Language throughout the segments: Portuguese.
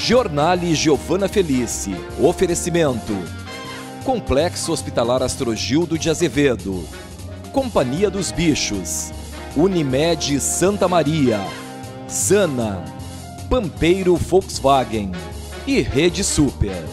Giornale Giovana Felice. Oferecimento: Complexo Hospitalar Astrogildo de Azevedo, Companhia dos Bichos, Unimed Santa Maria, Sana, Pampeiro Volkswagen e Rede Super.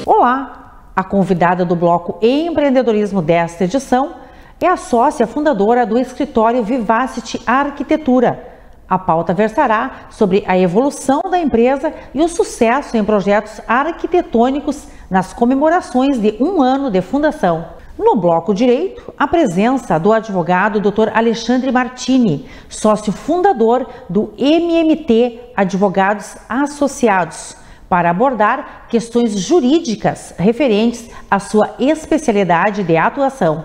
Olá! A convidada do bloco Empreendedorismo desta edição é a sócia fundadora do escritório Vivacity Arquitetura. A pauta versará sobre a evolução da empresa e o sucesso em projetos arquitetônicos nas comemorações de 1 ano de fundação. No bloco Direito, a presença do advogado Dr. Alexandre Martini, sócio fundador do MMT Advogados Associados, para abordar questões jurídicas referentes à sua especialidade de atuação.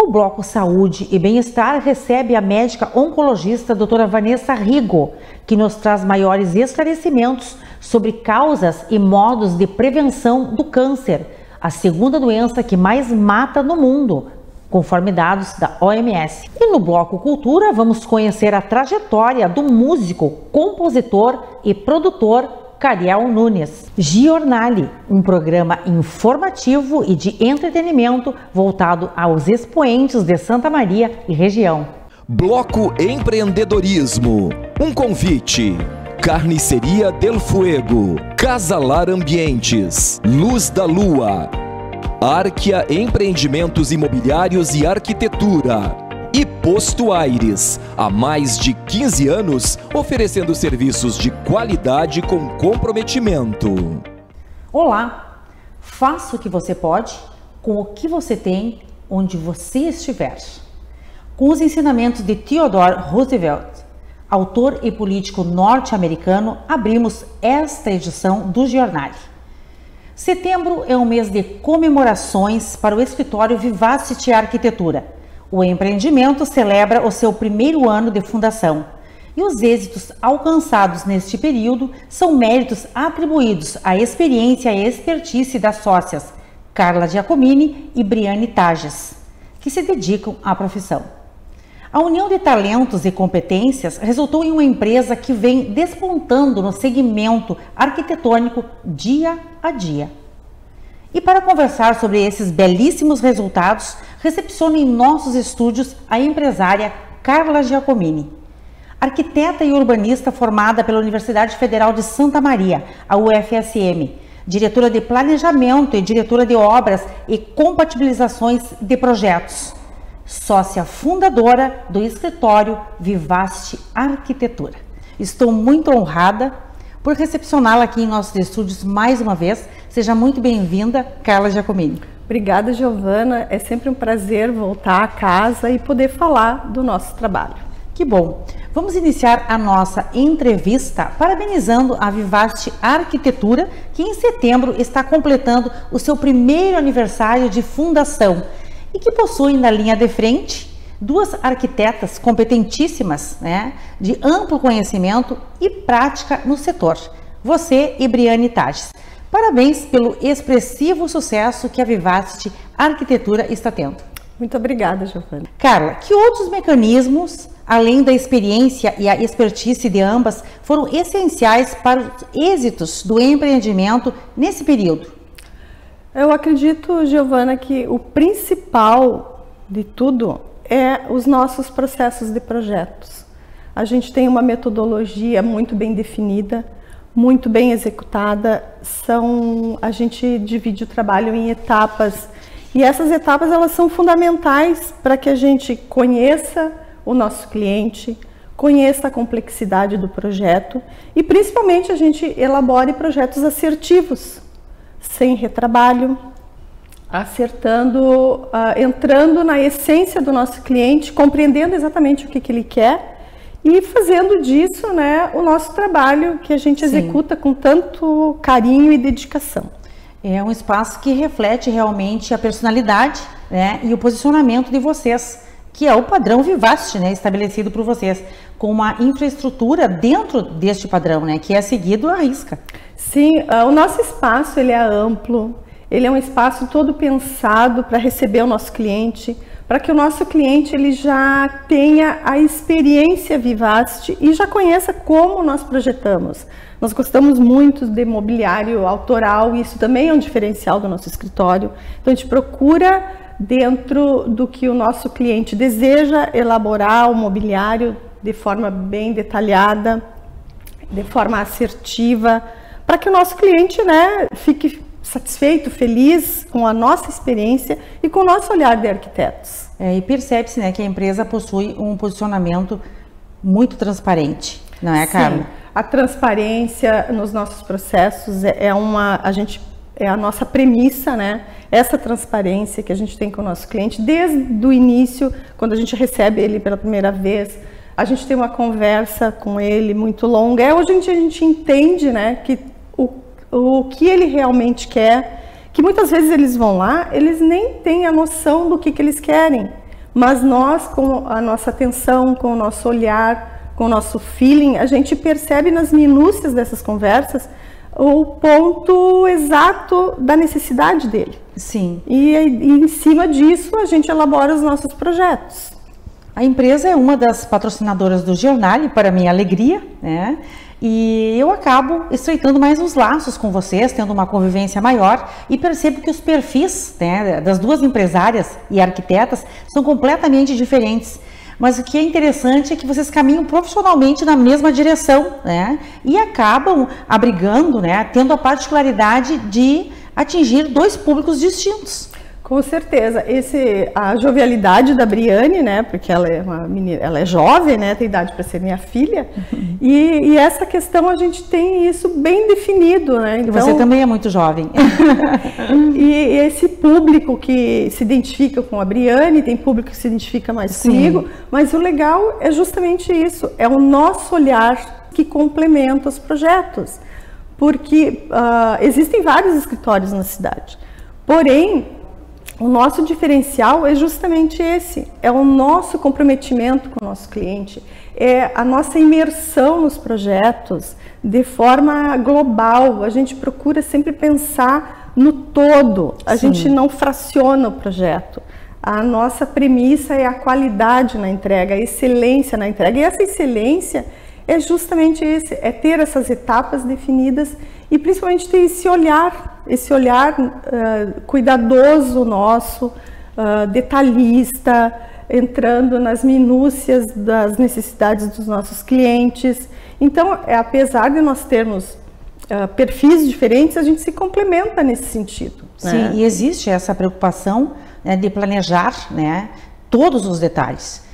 O bloco Saúde e Bem-Estar recebe a médica oncologista doutora Vanessa Rigo, que nos traz maiores esclarecimentos sobre causas e modos de prevenção do câncer, a segunda doença que mais mata no mundo, conforme dados da OMS. E no bloco Cultura vamos conhecer a trajetória do músico, compositor e produtor Cariel Nunes. Giornale, um programa informativo e de entretenimento voltado aos expoentes de Santa Maria e região. Bloco Empreendedorismo. Um convite: Carniceria Del Fuego, Casalar Ambientes, Luz da Lua, Arquia Empreendimentos Imobiliários e Arquitetura e Posto Aires, há mais de 15 anos oferecendo serviços de qualidade com comprometimento. Olá! Faça o que você pode com o que você tem, onde você estiver. Com os ensinamentos de Theodore Roosevelt, autor e político norte-americano, abrimos esta edição do Giornale. Setembro é um mês de comemorações para o escritório Vivacity Arquitetura. O empreendimento celebra o seu 1º ano de fundação e os êxitos alcançados neste período são méritos atribuídos à experiência e expertise das sócias Carla Giacomini e Briane Tages, que se dedicam à profissão. A união de talentos e competências resultou em uma empresa que vem despontando no segmento arquitetônico dia a dia. E para conversar sobre esses belíssimos resultados, recepciono em nossos estúdios a empresária Carla Giacomini, arquiteta e urbanista formada pela Universidade Federal de Santa Maria, a UFSM, diretora de planejamento e diretora de obras e compatibilizações de projetos, sócia fundadora do escritório Vivacity Arquitetura. Estou muito honrada por recepcioná-la aqui em nossos estúdios mais uma vez. Seja muito bem-vinda, Carla Giacomini. Obrigada, Giovana. É sempre um prazer voltar a casa e poder falar do nosso trabalho. Que bom! Vamos iniciar a nossa entrevista parabenizando a Vivacity Arquitetura, que em setembro está completando o seu 1º aniversário de fundação e que possui na linha de frente 2 arquitetas competentíssimas, de amplo conhecimento e prática no setor, você e Briane Tages. Parabéns pelo expressivo sucesso que a Vivacity Arquitetura está tendo. Muito obrigada, Giovana. Carla, que outros mecanismos, além da experiência e a expertise de ambas, foram essenciais para os êxitos do empreendimento nesse período? Eu acredito, Giovana, que o principal de tudo é os nossos processos de projetos. A gente tem uma metodologia muito bem definida, muito bem executada. A gente divide o trabalho em etapas e essas etapas elas são fundamentais para que a gente conheça o nosso cliente, conheça a complexidade do projeto e principalmente a gente elabore projetos assertivos, sem retrabalho, acertando, entrando na essência do nosso cliente, compreendendo exatamente o que ele quer e fazendo disso, o nosso trabalho que a gente executa com tanto carinho e dedicação. É um espaço que reflete realmente a personalidade né, e o posicionamento de vocês, que é o padrão Vivast, né, estabelecido por vocês, com uma infraestrutura dentro deste padrão, né, que é seguido à risca. Sim, o nosso espaço ele é amplo, ele é um espaço todo pensado para receber o nosso cliente, para que o nosso cliente ele já tenha a experiência Vivast e já conheça como nós projetamos. Nós gostamos muito de mobiliário autoral e isso também é um diferencial do nosso escritório. Então a gente procura, dentro do que o nosso cliente deseja, elaborar o mobiliário de forma bem detalhada, de forma assertiva, para que o nosso cliente, né, fique satisfeito, feliz com a nossa experiência e com o nosso olhar de arquitetos. E percebe-se, né, que a empresa possui um posicionamento muito transparente, não é, Carla? Sim, a transparência nos nossos processos é a nossa premissa, né? Essa transparência que a gente tem com o nosso cliente desde o início, quando a gente recebe ele pela primeira vez, a gente tem uma conversa com ele muito longa. Hoje a gente entende, né, que o que ele realmente quer, que muitas vezes eles vão lá, eles nem têm a noção do que eles querem, mas nós, com a nossa atenção, com o nosso olhar, com o nosso feeling, a gente percebe nas minúcias dessas conversas o ponto exato da necessidade dele. Sim. E em cima disso a gente elabora os nossos projetos. A empresa é uma das patrocinadoras do jornal, e para minha alegria, né? E eu acabo estreitando mais os laços com vocês, tendo uma convivência maior, e percebo que os perfis, né, das duas empresárias e arquitetas são completamente diferentes. Mas o que é interessante é que vocês caminham profissionalmente na mesma direção, né? E acabam abrigando, né, tendo a particularidade de atingir dois públicos distintos. Com certeza, a jovialidade da Briane, né, porque ela é uma menina, ela é jovem, né, tem idade para ser minha filha, e essa questão a gente tem isso bem definido, né. Então, e você também é muito jovem. E esse público que se identifica com a Briane, tem público que se identifica mais Sim. comigo, mas o legal é justamente isso, é o nosso olhar que complementa os projetos, porque existem vários escritórios na cidade, porém o nosso diferencial é justamente esse, é o nosso comprometimento com o nosso cliente, é a nossa imersão nos projetos de forma global. A gente procura sempre pensar no todo, a Sim. gente não fraciona o projeto. A nossa premissa é a qualidade na entrega, a excelência na entrega, e essa excelência é justamente isso, é ter essas etapas definidas e principalmente ter esse olhar cuidadoso nosso, detalhista, entrando nas minúcias das necessidades dos nossos clientes. Então, apesar de nós termos perfis diferentes, a gente se complementa nesse sentido. Sim, né? E existe essa preocupação, né, de planejar, né, todos os detalhes.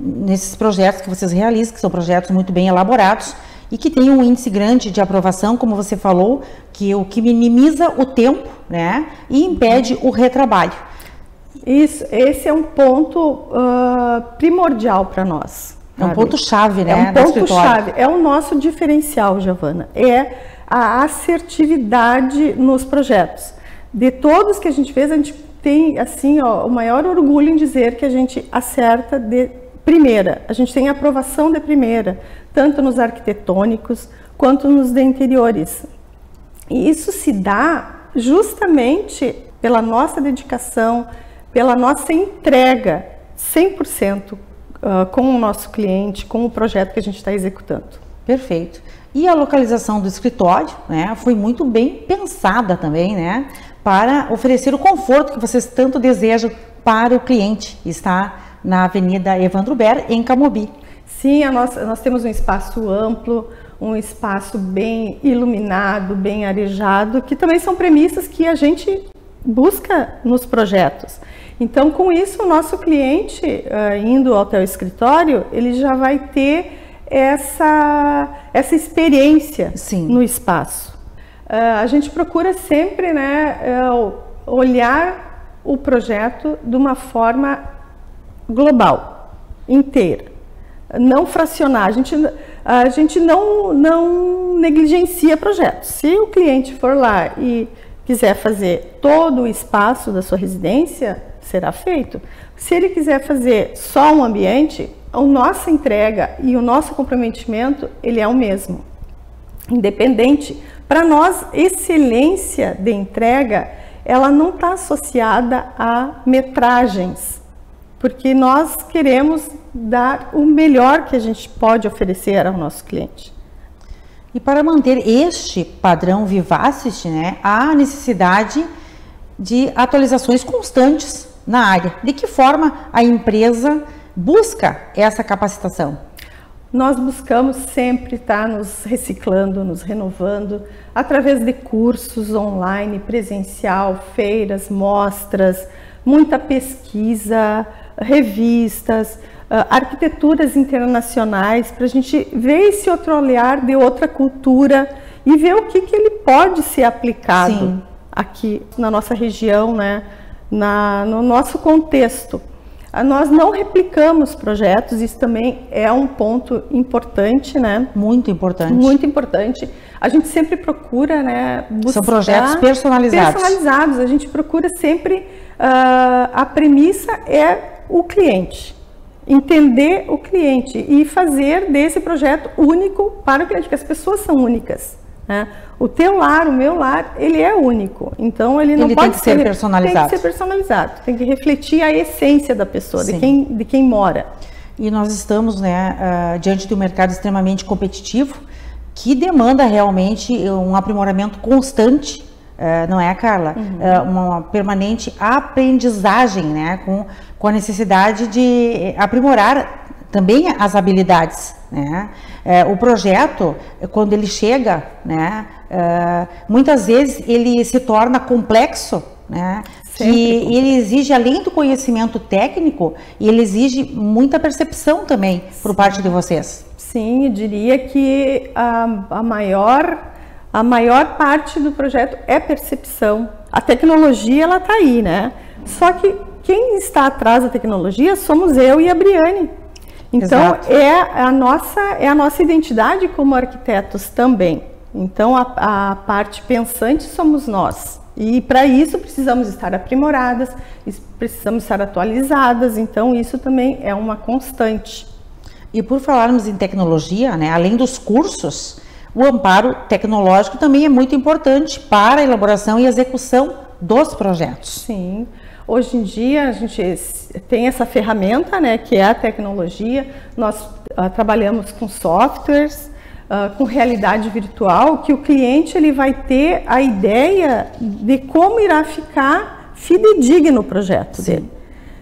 Nesses projetos que vocês realizam, que são projetos muito bem elaborados e que tem um índice grande de aprovação, como você falou, o que minimiza o tempo, né, e impede o retrabalho. Isso, esse é um ponto primordial para nós. É um ponto-chave, né? É um ponto-chave, é o nosso diferencial, Giovana. É a assertividade nos projetos. De todos que a gente fez, a gente tem assim, o maior orgulho em dizer que a gente acerta de primeira. A gente tem aprovação de primeira, tanto nos arquitetônicos quanto nos de interiores. E isso se dá justamente pela nossa dedicação, pela nossa entrega 100% com o nosso cliente, com o projeto que a gente está executando. Perfeito. E a localização do escritório, né, foi muito bem pensada também, né, para oferecer o conforto que vocês tanto desejam para o cliente. Está na Avenida Evandro Ber, em Camobi. Sim, nós temos um espaço amplo, um espaço bem iluminado, bem arejado, que também são premissas que a gente busca nos projetos. Então, com isso, o nosso cliente, indo ao teu escritório, ele já vai ter essa experiência Sim. no espaço. A gente procura sempre, né, olhar o projeto de uma forma global, inteira, não fracionar. A gente não negligencia projetos. Se o cliente for lá e quiser fazer todo o espaço da sua residência, será feito. Se ele quiser fazer só um ambiente, a nossa entrega e o nosso comprometimento, ele é o mesmo. Independente. Para nós, excelência de entrega, ela não está associada a metragens, porque nós queremos dar o melhor que a gente pode oferecer ao nosso cliente. E para manter este padrão Vivacity, né, há necessidade de atualizações constantes na área. De que forma a empresa busca essa capacitação? Nós buscamos sempre estar nos reciclando, nos renovando, através de cursos online, presencial, feiras, mostras, muita pesquisa, revistas, arquiteturas internacionais, para a gente ver esse outro olhar de outra cultura e ver o que ele pode ser aplicado Sim. aqui na nossa região, né? No nosso contexto. Nós não replicamos projetos, isso também é um ponto importante, né? Muito importante. Muito importante. A gente sempre procura, né, buscar... São projetos personalizados. Personalizados. A gente procura sempre... a premissa é o cliente. Entender o cliente e fazer desse projeto único para o cliente, porque as pessoas são únicas, né? O teu lar, o meu lar, ele é único, então ele não pode ser personalizado. Tem que ser personalizado, tem que refletir a essência da pessoa, de quem mora. E nós estamos, né, diante de um mercado extremamente competitivo, que demanda realmente um aprimoramento constante, não é, Carla? Uma permanente aprendizagem, né, com a necessidade de aprimorar também as habilidades, né? O projeto, quando ele chega, né, muitas vezes ele se torna complexo, né? Que ele exige, além do conhecimento técnico, ele exige muita percepção também por parte de vocês. Sim, eu diria que a maior parte do projeto é percepção. A tecnologia, ela está aí, né? Só que quem está atrás da tecnologia somos eu e a Briane. Então, é a nossa identidade como arquitetos também. Então, a parte pensante somos nós. E para isso precisamos estar aprimoradas, precisamos estar atualizadas. Então, isso também é uma constante. E por falarmos em tecnologia, né, além dos cursos, o amparo tecnológico também é muito importante para a elaboração e execução dos projetos. Sim. Hoje em dia a gente tem essa ferramenta, né, que é a tecnologia. Nós trabalhamos com softwares, com realidade virtual, que o cliente ele vai ter a ideia de como irá ficar fidedigno o projeto dele.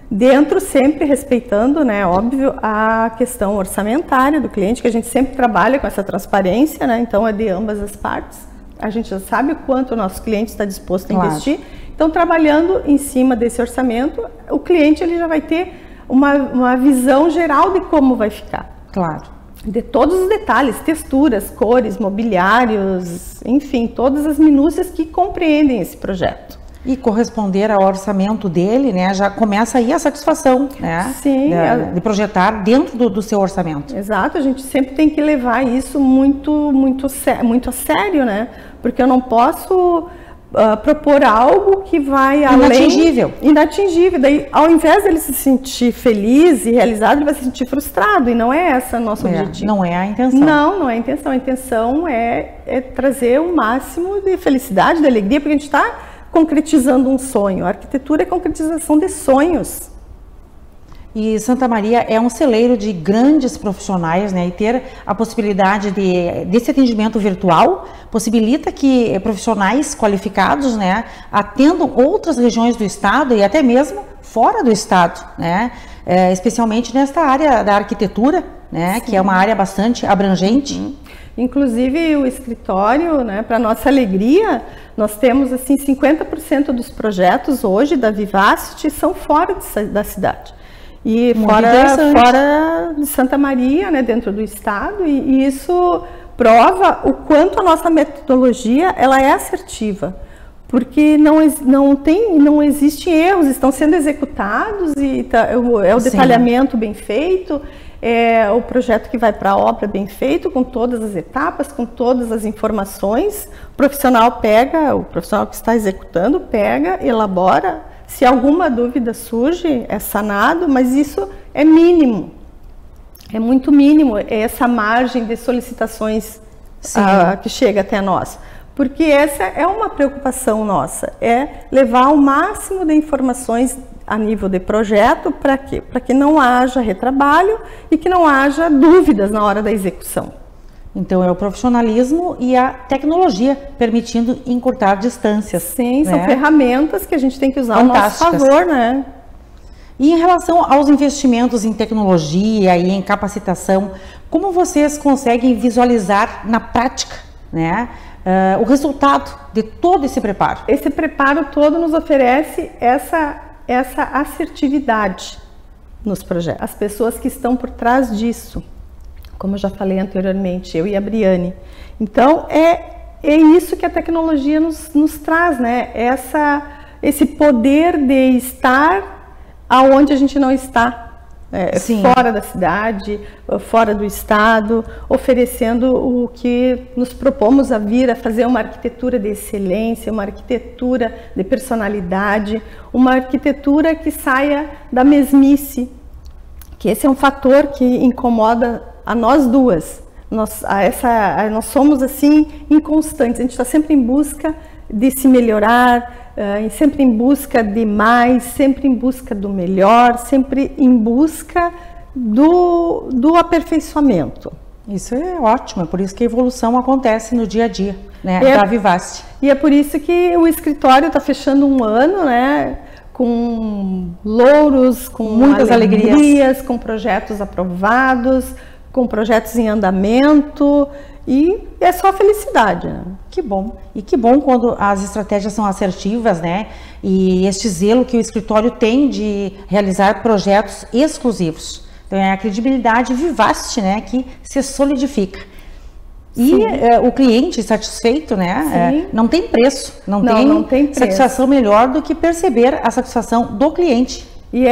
Dentro, sempre respeitando, né, óbvio, a questão orçamentária do cliente, que a gente sempre trabalha com essa transparência, né, então é de ambas as partes. A gente já sabe o quanto o nosso cliente está disposto a investir. Então, trabalhando em cima desse orçamento, o cliente ele já vai ter uma visão geral de como vai ficar. Claro. De todos os detalhes, texturas, cores, mobiliários, enfim, todas as minúcias que compreendem esse projeto. E corresponder ao orçamento dele, né, já começa aí a satisfação, né? Sim. De projetar dentro do seu orçamento. Exato, a gente sempre tem que levar isso muito a sério, né? Porque eu não posso propor algo que vai inatingível. Inatingível. Daí, ao invés dele se sentir feliz e realizado, ele vai se sentir frustrado. E não é esse o nosso objetivo. Não é a intenção. Não é a intenção. A intenção é trazer o máximo de felicidade, de alegria, porque a gente está concretizando um sonho. A arquitetura é concretização de sonhos. E Santa Maria é um celeiro de grandes profissionais, né? E ter a possibilidade desse atendimento virtual possibilita que profissionais qualificados, né, atendam outras regiões do estado e até mesmo fora do estado, né? Especialmente nesta área da arquitetura, né? Que é uma área bastante abrangente. Inclusive o escritório, né, para nossa alegria, nós temos assim 50% dos projetos hoje da Vivacity são fora da cidade. E fora de Santa Maria, né, dentro do estado, e isso prova o quanto a nossa metodologia ela é assertiva, porque não existem erros, estão sendo executados e é o detalhamento bem feito, é o projeto que vai para a obra bem feito, com todas as etapas, com todas as informações. O profissional pega, o profissional que está executando pega, elabora. Se alguma dúvida surge, é sanado, mas isso é mínimo. É muito mínimo essa margem de solicitações que chega até nós. Porque essa é uma preocupação nossa, é levar o máximo de informações a nível de projeto, para quê? Para que não haja retrabalho e que não haja dúvidas na hora da execução. Então é o profissionalismo e a tecnologia permitindo encurtar distâncias. Sim, são ferramentas que a gente tem que usar ao nosso favor, né? E em relação aos investimentos em tecnologia e em capacitação, como vocês conseguem visualizar na prática, né, o resultado de todo esse preparo? Esse preparo todo nos oferece essa assertividade nos projetos. As pessoas que estão por trás disso, como eu já falei anteriormente, eu e a Briane. Então, é isso que a tecnologia nos traz, né? Esse poder de estar aonde a gente não está. Fora da cidade, fora do estado, oferecendo o que nos propomos a vir a fazer, uma arquitetura de excelência, uma arquitetura de personalidade, uma arquitetura que saia da mesmice, que esse é um fator que incomoda a nós duas. Nós somos assim inconstantes, a gente está sempre em busca de se melhorar, sempre em busca de mais, sempre em busca do melhor, sempre em busca do aperfeiçoamento. Isso é ótimo, é por isso que a evolução acontece no dia a dia, né, da Vivast. E é por isso que o escritório está fechando um ano, né, com louros, com muitas alegrias, com projetos aprovados, com projetos em andamento. E é só felicidade, né? Que bom. E que bom quando as estratégias são assertivas, né? E este zelo que o escritório tem de realizar projetos exclusivos. Então é a credibilidade Vivast, né, que se solidifica. E o cliente satisfeito, né, não tem preço. Não tem preço. Satisfação melhor do que perceber a satisfação do cliente. E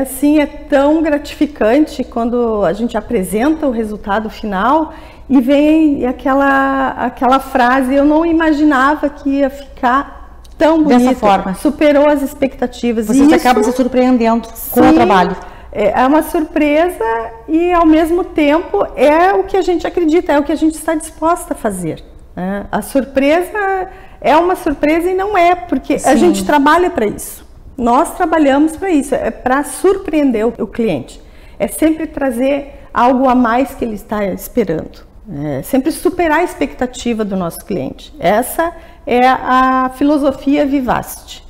assim, é tão gratificante quando a gente apresenta o resultado final e vem aquela frase: eu não imaginava que ia ficar tão bonito. Dessa forma. Superou as expectativas. Vocês acabam se surpreendendo com o trabalho. É uma surpresa e, ao mesmo tempo, é o que a gente acredita, é o que a gente está disposta a fazer. Né? A surpresa é uma surpresa e não é, porque a gente trabalha para isso. Nós trabalhamos para isso, é para surpreender o cliente. É sempre trazer algo a mais que ele está esperando. É sempre superar a expectativa do nosso cliente. Essa é a filosofia Vivast.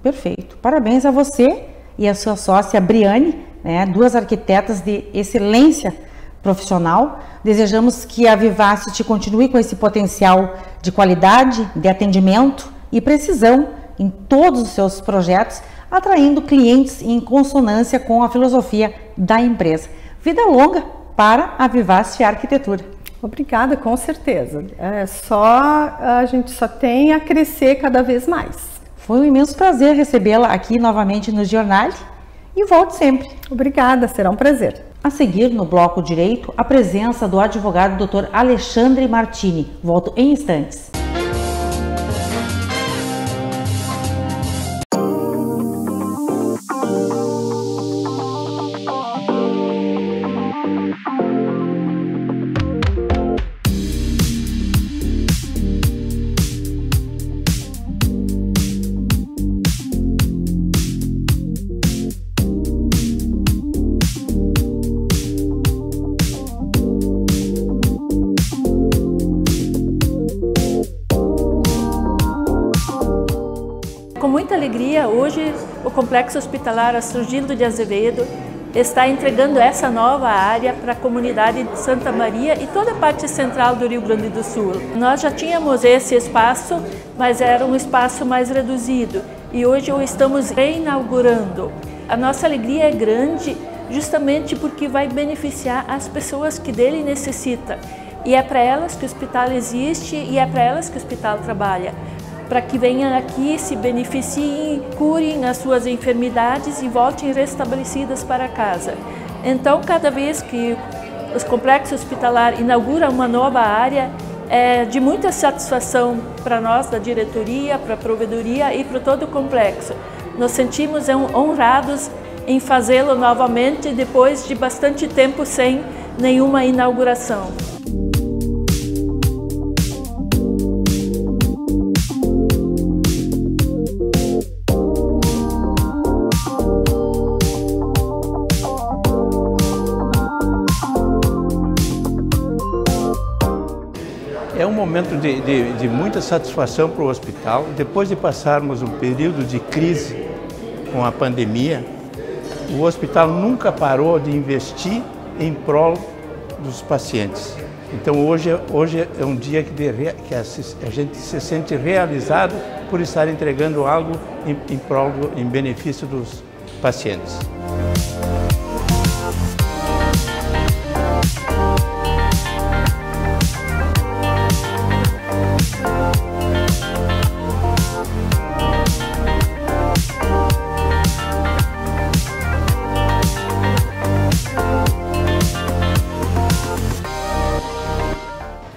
Perfeito. Parabéns a você e a sua sócia Briane, né, duas arquitetas de excelência profissional. Desejamos que a Vivast continue com esse potencial de qualidade, de atendimento e precisão em todos os seus projetos, atraindo clientes em consonância com a filosofia da empresa. Vida longa para a Vivast Arquitetura. Obrigada, com certeza. A gente só tem a crescer cada vez mais. Foi um imenso prazer recebê-la aqui novamente no Jornal e volte sempre. Obrigada, será um prazer. A seguir, no bloco direito, a presença do advogado Dr. Alexandre Martini. Volto em instantes. Com muita alegria, hoje o Complexo Hospitalar Astrogildo de Azevedo está entregando essa nova área para a comunidade de Santa Maria e toda a parte central do Rio Grande do Sul. Nós já tínhamos esse espaço, mas era um espaço mais reduzido e hoje o estamos reinaugurando. A nossa alegria é grande justamente porque vai beneficiar as pessoas que dele necessitam. E é para elas que o hospital existe e é para elas que o hospital trabalha. Para que venham aqui, se beneficiem, curem as suas enfermidades e voltem restabelecidas para casa. Então, cada vez que o complexo hospitalar inaugura uma nova área, é de muita satisfação para nós, da diretoria, para a provedoria e para todo o complexo. Nos sentimos honrados em fazê-lo novamente depois de bastante tempo sem nenhuma inauguração. É um momento de muita satisfação para o hospital. Depois de passarmos um período de crise com a pandemia, o hospital nunca parou de investir em prol dos pacientes. Então hoje é um dia que a gente se sente realizado por estar entregando algo em benefício dos pacientes.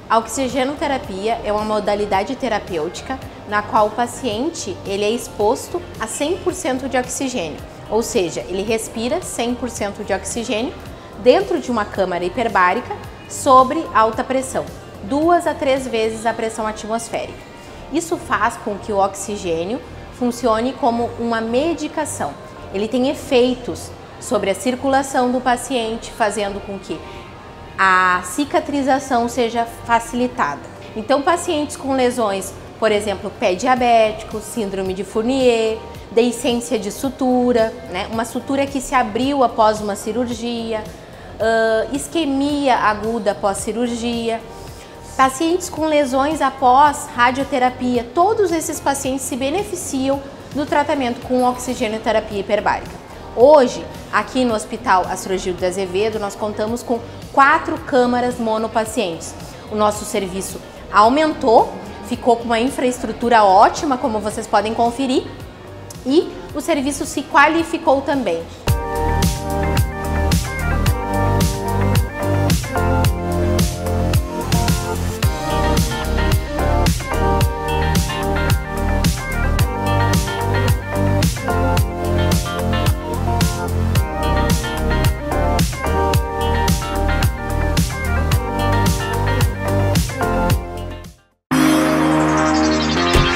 A oxigenoterapia é uma modalidade terapêutica na qual o paciente ele é exposto a 100% de oxigênio, ou seja, ele respira 100% de oxigênio dentro de uma câmara hiperbárica sobre alta pressão, 2 a 3 vezes a pressão atmosférica. Isso faz com que o oxigênio funcione como uma medicação. Ele tem efeitos sobre a circulação do paciente, fazendo com que a cicatrização seja facilitada. Então, pacientes com lesões, por exemplo, pé diabético, síndrome de Fournier, deiscência de sutura, né? Uma sutura que se abriu após uma cirurgia, isquemia aguda após cirurgia, pacientes com lesões após radioterapia, todos esses pacientes se beneficiam do tratamento com oxigenoterapia hiperbárica. Hoje, aqui no Hospital Astrogildo de Azevedo, nós contamos com 4 câmaras monopacientes. O nosso serviço aumentou, ficou com uma infraestrutura ótima, como vocês podem conferir, e o serviço se qualificou também.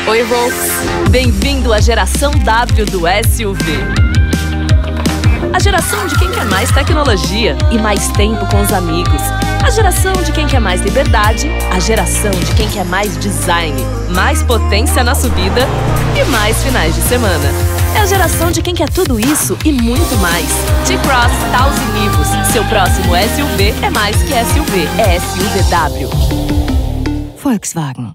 Oi, Volks! Bem-vindo à geração W do SUV. A geração de quem quer mais tecnologia e mais tempo com os amigos. A geração de quem quer mais liberdade. A geração de quem quer mais design, mais potência na subida e mais finais de semana. É a geração de quem quer tudo isso e muito mais. T-Cross Taos e Nivus. Seu próximo SUV é mais que SUV, é SUVW. Volkswagen.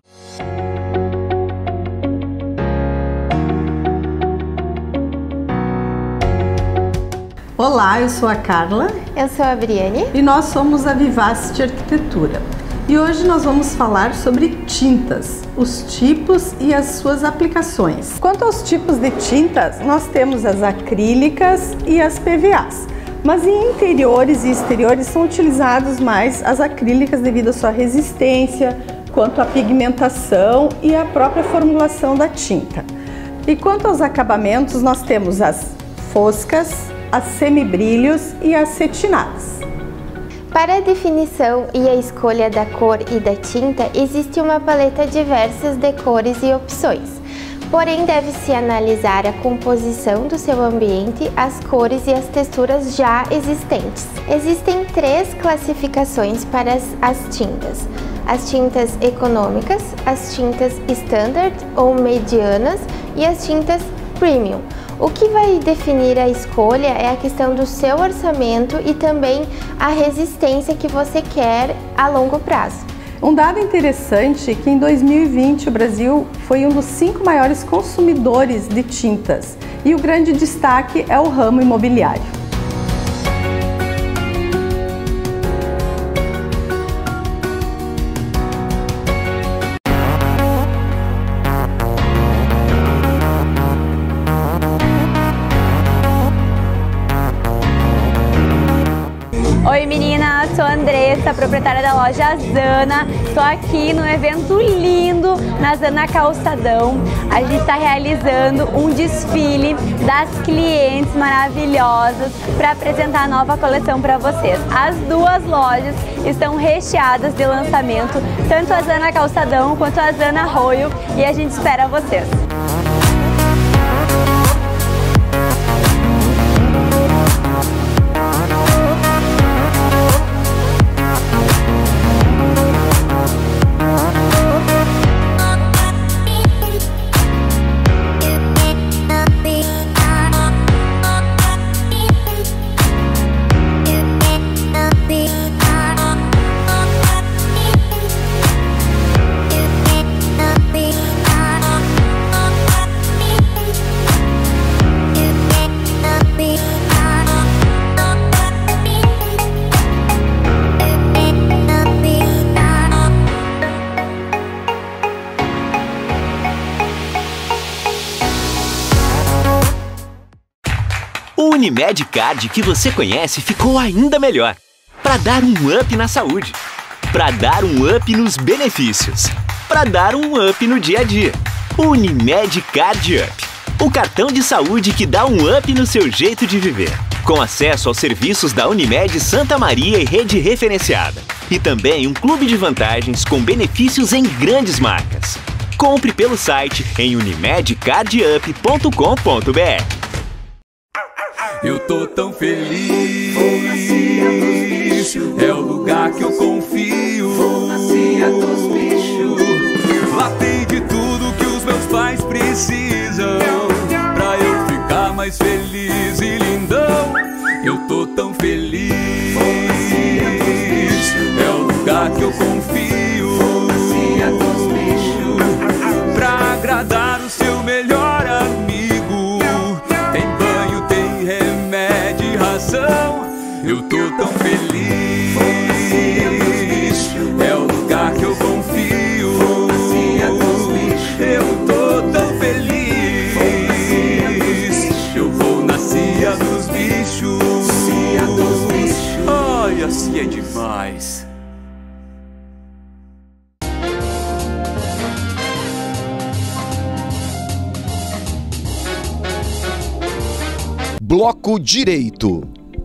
Olá, eu sou a Carla. Eu sou a Briane. E nós somos a Vivacity Arquitetura. E hoje nós vamos falar sobre tintas, os tipos e as suas aplicações. Quanto aos tipos de tintas, nós temos as acrílicas e as PVAs. Mas em interiores e exteriores são utilizados mais as acrílicas devido à sua resistência, quanto à pigmentação e à própria formulação da tinta. E quanto aos acabamentos, nós temos as foscas, as semibrilhos e as cetinadas. Para a definição e a escolha da cor e da tinta, existe uma paleta diversa de cores e opções. Porém, deve-se analisar a composição do seu ambiente, as cores e as texturas já existentes. Existem 3 classificações para as tintas. As tintas econômicas, as tintas standard ou medianas e as tintas premium. O que vai definir a escolha é a questão do seu orçamento e também a resistência que você quer a longo prazo. Um dado interessante é que em 2020 o Brasil foi um dos 5 maiores consumidores de tintas e o grande destaque é o ramo imobiliário. Oi meninas, sou a Andressa, proprietária da loja Zana. Estou aqui no evento lindo na Zana Calçadão. A gente está realizando um desfile das clientes maravilhosas para apresentar a nova coleção para vocês. As duas lojas estão recheadas de lançamento, tanto a Zana Calçadão quanto a Zana Arroio, e a gente espera vocês. O Unimed Card que você conhece ficou ainda melhor. Para dar um up na saúde. Para dar um up nos benefícios. Para dar um up no dia a dia. Unimed Card Up. O cartão de saúde que dá um up no seu jeito de viver. Com acesso aos serviços da Unimed Santa Maria e rede referenciada. E também um clube de vantagens com benefícios em grandes marcas. Compre pelo site em unimedcardup.com.br. Eu tô tão feliz, é o lugar que eu confio. Lá tem de tudo que os meus pais precisam pra eu ficar mais feliz e lindão. Eu tô tão feliz, é o lugar que eu confio pra agradar o seu melhor amigo. Eu tô tão feliz, é o lugar que eu confio. Eu tô tão feliz, eu vou na Cia dos Bichos. Ai, assim é demais. Bloco Direito.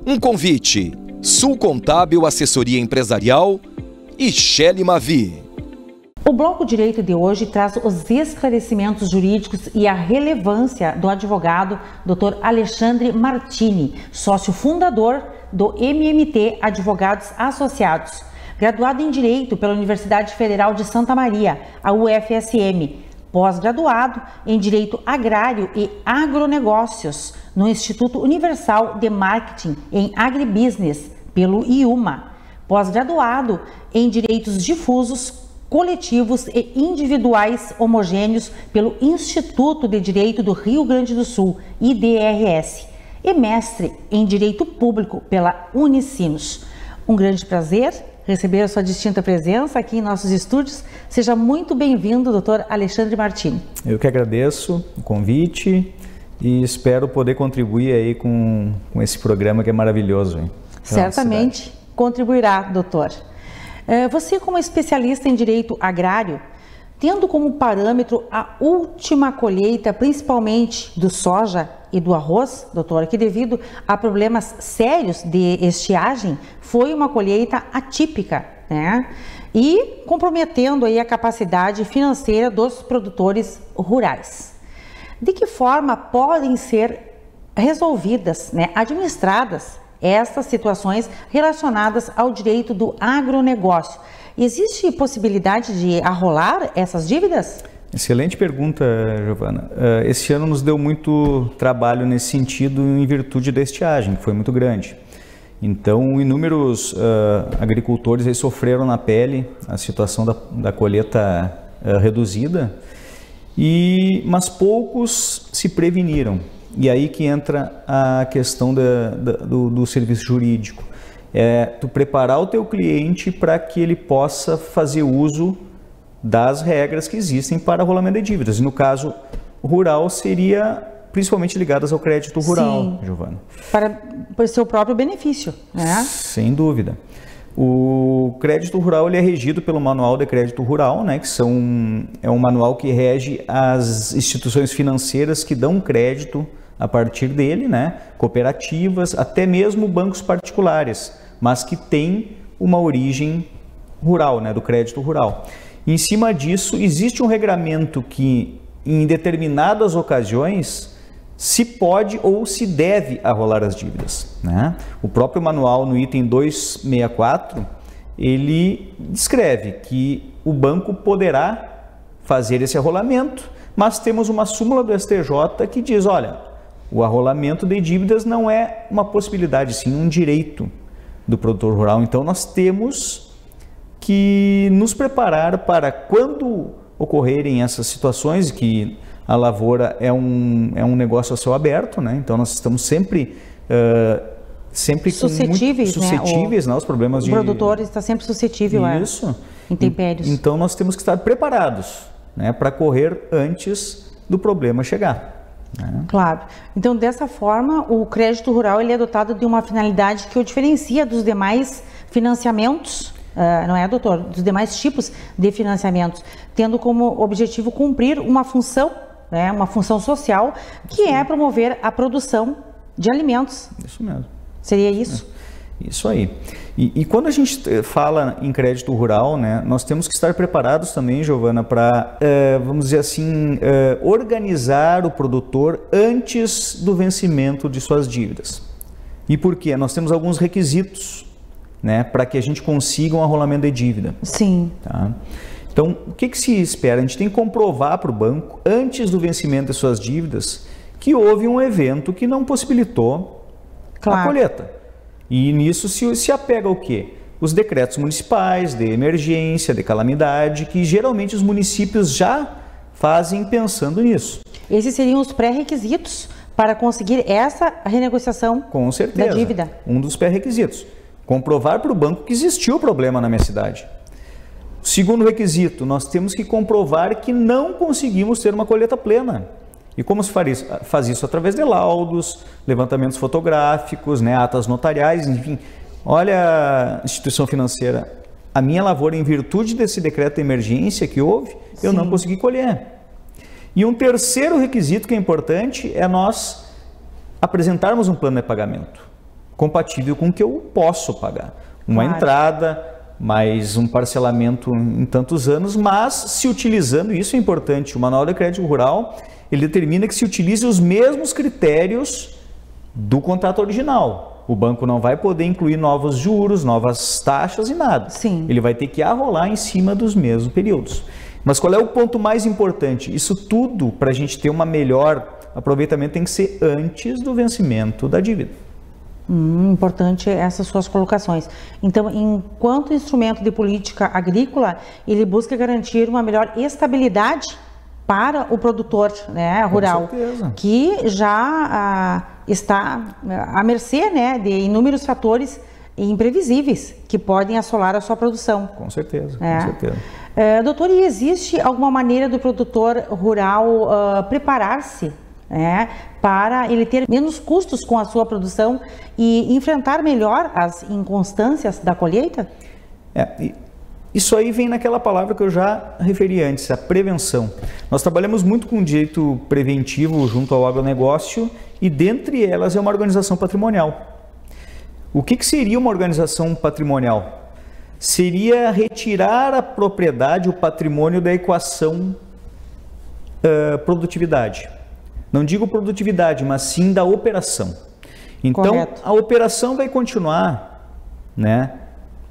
Um convite. Sul Contábil Assessoria Empresarial e Shelly Mavi. O Bloco Direito de hoje traz os esclarecimentos jurídicos e a relevância do advogado Dr. Alexandre Martini, sócio fundador do MMT Advogados Associados, graduado em Direito pela Universidade Federal de Santa Maria, a UFSM, pós-graduado em Direito Agrário e Agronegócios no Instituto Universal de Marketing em Agribusiness, pelo IUMA, pós-graduado em Direitos Difusos, Coletivos e Individuais Homogêneos pelo Instituto de Direito do Rio Grande do Sul, IDRS, e mestre em Direito Público pela Unicinos. Um grande prazer receber a sua distinta presença aqui em nossos estúdios. Seja muito bem-vindo, Dr. Alexandre Martini. Eu que agradeço o convite e espero poder contribuir aí com esse programa que é maravilhoso. Hein? Certamente contribuirá, doutor. Você, como especialista em direito agrário, tendo como parâmetro a última colheita, principalmente do soja e do arroz, doutor, que devido a problemas sérios de estiagem, foi uma colheita atípica, né? E comprometendo aí a capacidade financeira dos produtores rurais. De que forma podem ser resolvidas, né, administradas estas situações relacionadas ao direito do agronegócio? Existe possibilidade de arrolar essas dívidas? Excelente pergunta, Giovana. Esse ano nos deu muito trabalho nesse sentido em virtude da estiagem, que foi muito grande. Então, inúmeros agricultores aí sofreram na pele a situação da colheita reduzida, mas poucos se preveniram. E aí que entra a questão do serviço jurídico. É tu preparar o teu cliente para que ele possa fazer uso das regras que existem para rolamento de dívidas. E no caso rural seria principalmente ligadas ao crédito rural, Giovana. Para o seu próprio benefício, né? Sem dúvida. O crédito rural ele é regido pelo Manual de Crédito Rural, né, que é um manual que rege as instituições financeiras que dão crédito a partir dele, né, cooperativas, até mesmo bancos particulares, mas que têm uma origem rural, né, do crédito rural. E em cima disso, existe um regramento que, em determinadas ocasiões, se pode ou se deve arrolar as dívidas, né? O próprio manual, no item 264, ele descreve que o banco poderá fazer esse arrolamento, mas temos uma súmula do STJ que diz, olha, o arrolamento de dívidas não é uma possibilidade, sim um direito do produtor rural. Então nós temos que nos preparar para quando ocorrerem essas situações, que a lavoura é um negócio a céu aberto, né? Então nós estamos sempre suscetíveis, suscetíveis, né? Os problemas o produtor está sempre suscetível a intempéries. Então nós temos que estar preparados, né, para correr antes do problema chegar, né? Claro. Então dessa forma o crédito rural ele é dotado de uma finalidade que o diferencia dos demais financiamentos. Não é, doutor? Dos demais tipos de financiamentos, tendo como objetivo cumprir uma função, né, uma função social, que é promover a produção de alimentos. Isso mesmo. Seria isso? Isso aí. E quando a gente fala em crédito rural, né, nós temos que estar preparados também, Giovana, para, vamos dizer assim, organizar o produtor antes do vencimento de suas dívidas. E por quê? Nós temos alguns requisitos, né, para que a gente consiga um arrolamento de dívida. Sim. Tá? Então, o que se espera? A gente tem que comprovar para o banco, antes do vencimento de suas dívidas, que houve um evento que não possibilitou a colheita. E nisso se apega o quê? Os decretos municipais de emergência, de calamidade, que geralmente os municípios já fazem pensando nisso. Esses seriam os pré-requisitos para conseguir essa renegociação Com certeza. da dívida? Um dos pré-requisitos. Comprovar para o banco que existiu problema na minha cidade. Segundo requisito, nós temos que comprovar que não conseguimos ter uma colheita plena. E como se faz isso? Através de laudos, levantamentos fotográficos, né, atas notariais, enfim. Olha, instituição financeira, a minha lavoura, em virtude desse decreto de emergência que houve, eu não consegui colher. E um terceiro requisito que é importante é nós apresentarmos um plano de pagamento compatível com o que eu posso pagar. Uma entrada, mais um parcelamento em tantos anos, mas se utilizando, isso é importante, o Manual de Crédito Rural, ele determina que se utilize os mesmos critérios do contrato original. O banco não vai poder incluir novos juros, novas taxas e nada. Sim. Ele vai ter que arrolar em cima dos mesmos períodos. Mas qual é o ponto mais importante? Isso tudo, para a gente ter uma melhor aproveitamento, tem que ser antes do vencimento da dívida. Importante essas suas colocações. Então, enquanto instrumento de política agrícola, ele busca garantir uma melhor estabilidade para o produtor, né, rural, que já está à mercê, né, de inúmeros fatores imprevisíveis que podem assolar a sua produção. Com certeza, com certeza. Doutor, e existe alguma maneira do produtor rural preparar-se, né, para ele ter menos custos com a sua produção e enfrentar melhor as inconstâncias da colheita? Isso aí vem naquela palavra que eu já referi antes, a prevenção. Nós trabalhamos muito com direito preventivo junto ao agronegócio e dentre elas é uma organização patrimonial. O que seria uma organização patrimonial? Seria retirar a propriedade, o patrimônio da equação produtividade. Não digo produtividade, mas sim da operação. Então, a operação vai continuar, né?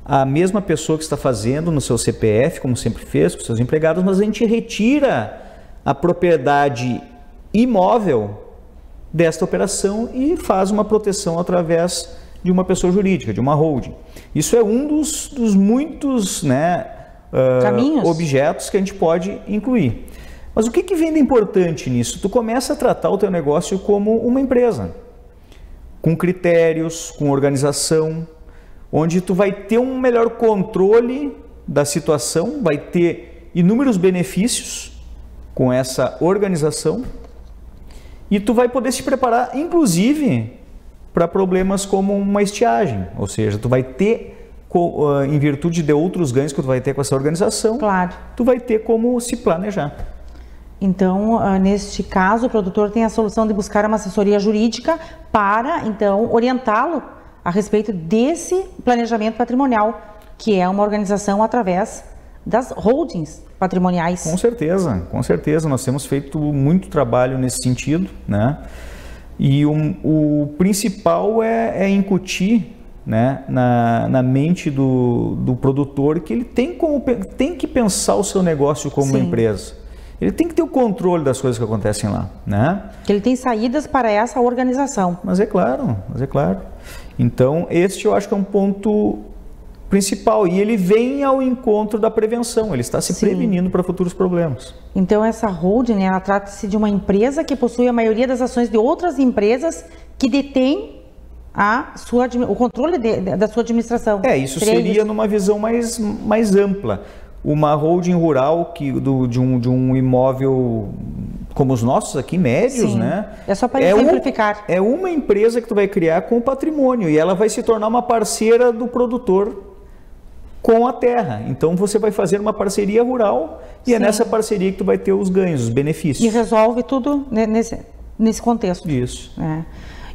A mesma pessoa que está fazendo no seu CPF, como sempre fez, com seus empregados, mas a gente retira a propriedade imóvel desta operação e faz uma proteção através de uma pessoa jurídica, de uma holding. Isso é um dos muitos, né, objetos que a gente pode incluir. Mas o que vem de importante nisso? Tu começa a tratar o teu negócio como uma empresa, com critérios, com organização, onde tu vai ter um melhor controle da situação, vai ter inúmeros benefícios com essa organização E tu vai poder se preparar, inclusive, para problemas como uma estiagem. Ou seja, tu vai ter, em virtude de outros ganhos que tu vai ter com essa organização, tu vai ter como se planejar. Então, neste caso, o produtor tem a solução de buscar uma assessoria jurídica para, então, orientá-lo a respeito desse planejamento patrimonial, que é uma organização através das holdings patrimoniais. Com certeza. Nós temos feito muito trabalho nesse sentido, né? E o principal é incutir, né, na mente do produtor que ele tem que pensar o seu negócio como uma empresa. Ele tem que ter o controle das coisas que acontecem lá, né? Que ele tem saídas para essa organização. Mas é claro. Então, este eu acho que é um ponto principal, e ele vem ao encontro da prevenção, ele está se prevenindo para futuros problemas. Então essa holding, né, ela trata-se de uma empresa que possui a maioria das ações de outras empresas que detêm o controle da sua administração. Isso seria numa visão mais ampla. Uma holding rural de um imóvel como os nossos aqui, médios, né? É só para exemplificar. É uma empresa que tu vai criar com o patrimônio, e ela vai se tornar uma parceira do produtor com a terra. Então você vai fazer uma parceria rural e é nessa parceria que tu vai ter os ganhos, os benefícios. E resolve tudo nesse contexto. Isso.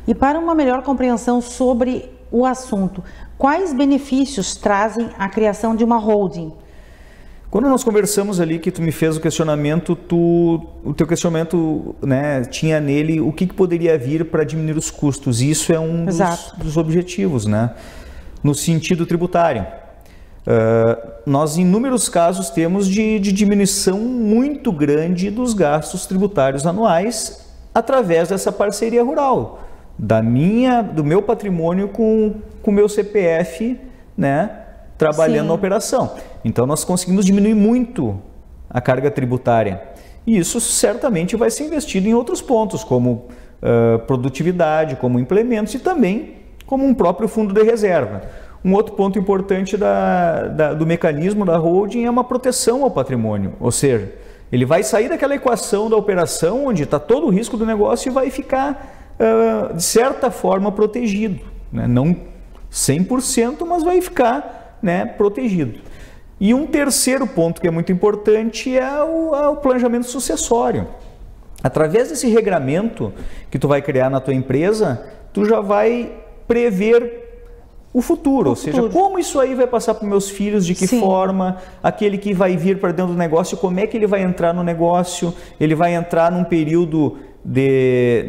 E para uma melhor compreensão sobre o assunto, quais benefícios trazem a criação de uma holding? Quando nós conversamos ali, que tu me fez o questionamento, o teu questionamento, né, tinha nele o que poderia vir para diminuir os custos. E isso é um dos objetivos, né, no sentido tributário. Nós, em inúmeros casos, temos de diminuição muito grande dos gastos tributários anuais através dessa parceria rural, do meu patrimônio com o meu CPF, né, trabalhando na operação. Então, nós conseguimos diminuir muito a carga tributária. E isso certamente vai ser investido em outros pontos, como produtividade, como implementos e também como um próprio fundo de reserva. Um outro ponto importante do mecanismo da holding é uma proteção ao patrimônio, ou seja, ele vai sair daquela equação da operação onde está todo o risco do negócio e vai ficar, de certa forma, protegido, né? Não 100%, mas vai ficar, né, protegido. E um terceiro ponto que é muito importante é o planejamento sucessório. Através desse regramento que tu vai criar na tua empresa, tu já vai prever o futuro, ou seja, como isso aí vai passar para os meus filhos, de que forma, aquele que vai vir para dentro do negócio, como é que ele vai entrar no negócio, ele vai entrar num período de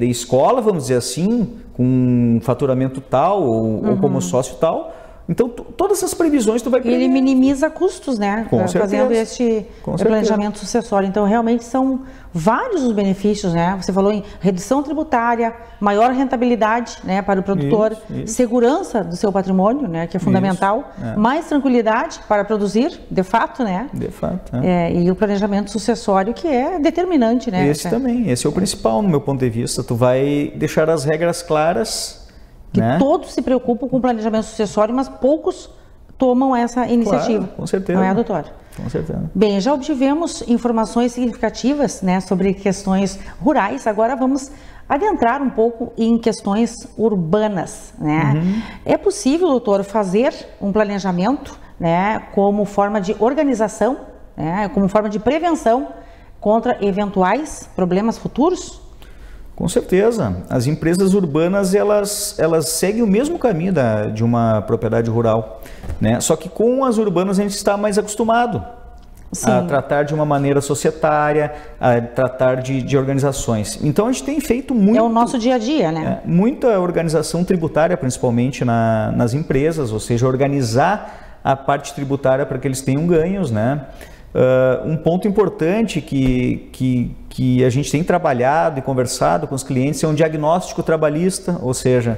escola, vamos dizer assim, com um faturamento tal ou como sócio tal. Então, todas essas previsões tu vai prever. Ele minimiza custos, né? Fazendo este planejamento sucessório. Então, realmente são vários os benefícios, né? Você falou em redução tributária, maior rentabilidade, né, para o produtor, segurança do seu patrimônio, né, que é fundamental, mais tranquilidade para produzir, de fato, né? De fato. E o planejamento sucessório, que é determinante, né? Esse é o principal, no meu ponto de vista. Tu vai deixar as regras claras. Que todos se preocupam com o planejamento sucessório, mas poucos tomam essa iniciativa. Claro, com certeza. Não é, doutor? Com certeza. Bem, já obtivemos informações significativas, né, sobre questões rurais. Agora vamos adentrar um pouco em questões urbanas, né? É possível, doutor, fazer um planejamento, né, como forma de organização, né, como forma de prevenção contra eventuais problemas futuros? Com certeza. As empresas urbanas, elas seguem o mesmo caminho de uma propriedade rural, né? Só que com as urbanas a gente está mais acostumado a tratar de uma maneira societária, a tratar de organizações. Então a gente tem feito muito... É o nosso dia a dia, né? Muita organização tributária, principalmente nas empresas, ou seja, organizar a parte tributária para que eles tenham ganhos, né? Um ponto importante que a gente tem trabalhado e conversado com os clientes é um diagnóstico trabalhista, ou seja,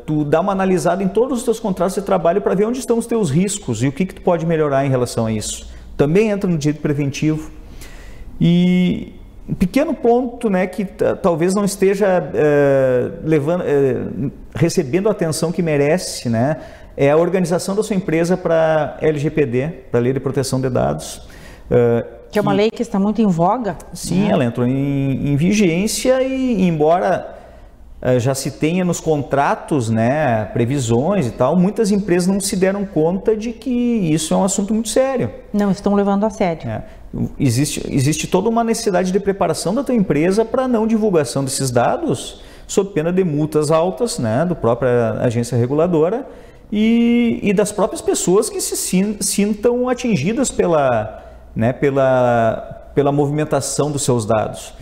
tu dá uma analisada em todos os teus contratos de trabalho para ver onde estão os teus riscos e o que tu pode melhorar em relação a isso. Também entra no direito preventivo. E um pequeno ponto, né, que talvez não esteja recebendo a atenção que merece, né, é a organização da sua empresa para LGPD, para a Lei de Proteção de Dados. Que é uma lei que está muito em voga. Sim, né? Ela entrou em vigência e embora já se tenha nos contratos, né, previsões e tal, muitas empresas não se deram conta de que isso é um assunto muito sério. Não estão levando a sério. Existe toda uma necessidade de preparação da tua empresa para não divulgação desses dados, sob pena de multas altas, né, da própria agência reguladora e das próprias pessoas que se sintam atingidas pela movimentação dos seus dados.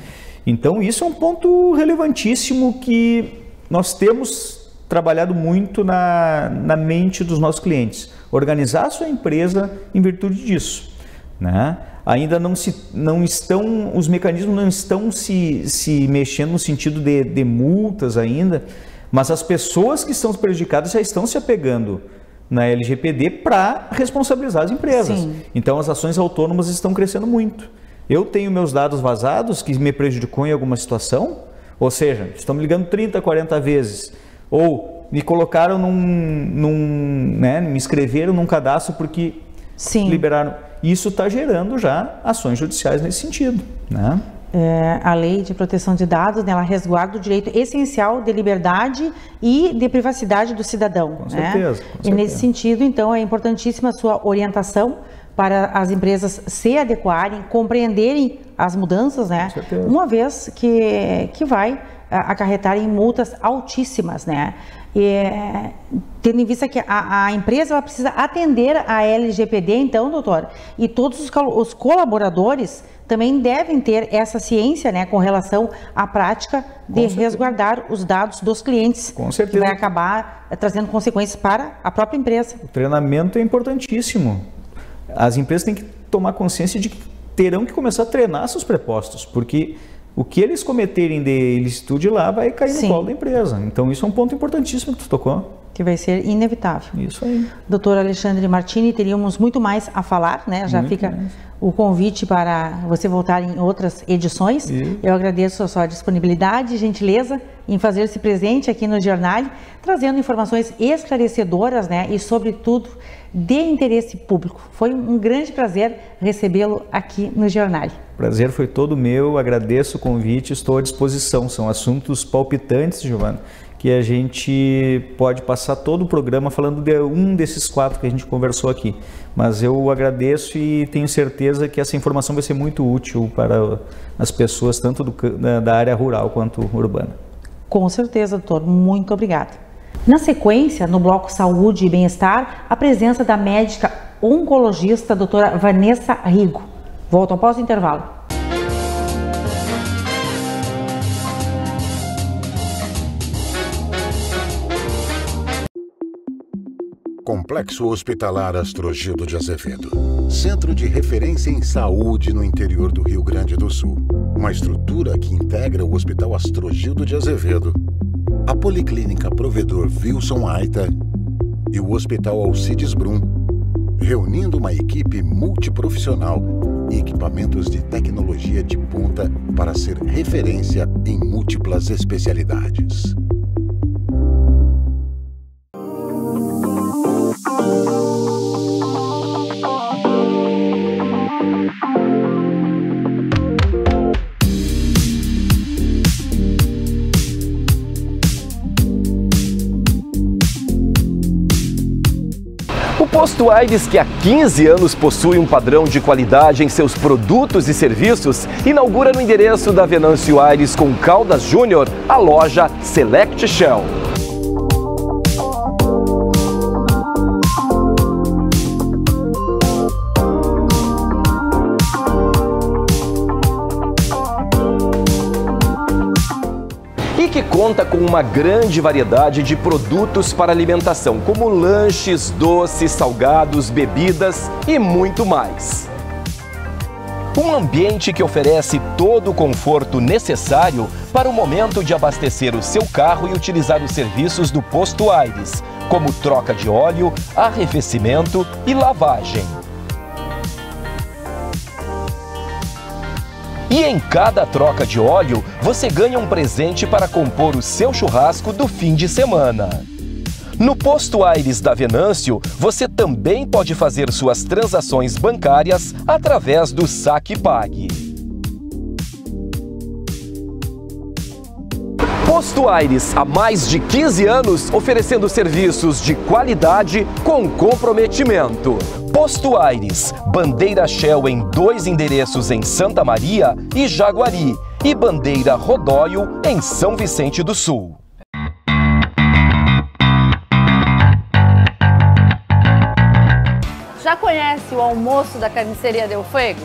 Então isso é um ponto relevantíssimo que nós temos trabalhado muito na mente dos nossos clientes. Organizar a sua empresa em virtude disso, né? Ainda os mecanismos não estão se mexendo no sentido de multas ainda, mas as pessoas que estão prejudicadas já estão se apegando na LGPD para responsabilizar as empresas. Sim. Então as ações autônomas estão crescendo muito. Eu tenho meus dados vazados que me prejudicou em alguma situação, ou seja, estão me ligando 30, 40 vezes, ou me colocaram me inscreveram num cadastro porque liberaram. Isso está gerando já ações judiciais nesse sentido, né? A lei de proteção de dados, né, ela resguarda o direito essencial de liberdade e de privacidade do cidadão. Com certeza. E nesse sentido, então, é importantíssima a sua orientação para as empresas se adequarem, compreenderem as mudanças, né? Uma vez que vai acarretar em multas altíssimas, né? Tendo em vista que a empresa ela precisa atender a LGPD, então, doutor, e todos os colaboradores também devem ter essa ciência, né, com relação à prática de resguardar os dados dos clientes. Com certeza. Que vai acabar trazendo consequências para a própria empresa. O treinamento é importantíssimo. As empresas têm que tomar consciência de que terão que começar a treinar seus prepostos, porque o que eles cometerem de ilicitude lá vai cair no colo da empresa. Então isso é um ponto importantíssimo que tu tocou. Que vai ser inevitável. Isso aí. Doutor Alexandre Martini, teríamos muito mais a falar, né? Já fica o convite para você voltar em outras edições. Eu agradeço a sua disponibilidade e gentileza em fazer-se presente aqui no Jornal, trazendo informações esclarecedoras, né? E, sobretudo, de interesse público. Foi um grande prazer recebê-lo aqui no Jornal. O prazer foi todo meu, agradeço o convite, estou à disposição. São assuntos palpitantes, Giovana, que a gente pode passar todo o programa falando de um desses 4 que a gente conversou aqui. Mas eu agradeço e tenho certeza que essa informação vai ser muito útil para as pessoas, tanto da área rural quanto urbana. Com certeza, doutor. Muito obrigada. Na sequência, no bloco Saúde e Bem-Estar, a presença da médica oncologista, doutora Vanessa Rigo. Volto após o intervalo. Complexo Hospitalar Astrogildo de Azevedo. Centro de referência em saúde no interior do Rio Grande do Sul. Uma estrutura que integra o Hospital Astrogildo de Azevedo, a Policlínica Provedor Wilson Aita e o Hospital Alcides Brum, reunindo uma equipe multiprofissional e equipamentos de tecnologia de ponta para ser referência em múltiplas especialidades. O Posto Aires, que há 15 anos possui um padrão de qualidade em seus produtos e serviços, inaugura no endereço da Venâncio Aires com Caldas Júnior a loja Select Shell. Que conta com uma grande variedade de produtos para alimentação, como lanches, doces, salgados, bebidas e muito mais. Um ambiente que oferece todo o conforto necessário para o momento de abastecer o seu carro e utilizar os serviços do Posto Aires, como troca de óleo, arrefecimento e lavagem. E em cada troca de óleo, você ganha um presente para compor o seu churrasco do fim de semana. No Posto Aires da Venâncio, você também pode fazer suas transações bancárias através do Saque Pague. Posto Aires, há mais de 15 anos, oferecendo serviços de qualidade com comprometimento. Posto Aires, bandeira Shell em 2 endereços em Santa Maria e Jaguari, e bandeira Rodóio em São Vicente do Sul. Já conhece o almoço da Carniceria Del Fuego?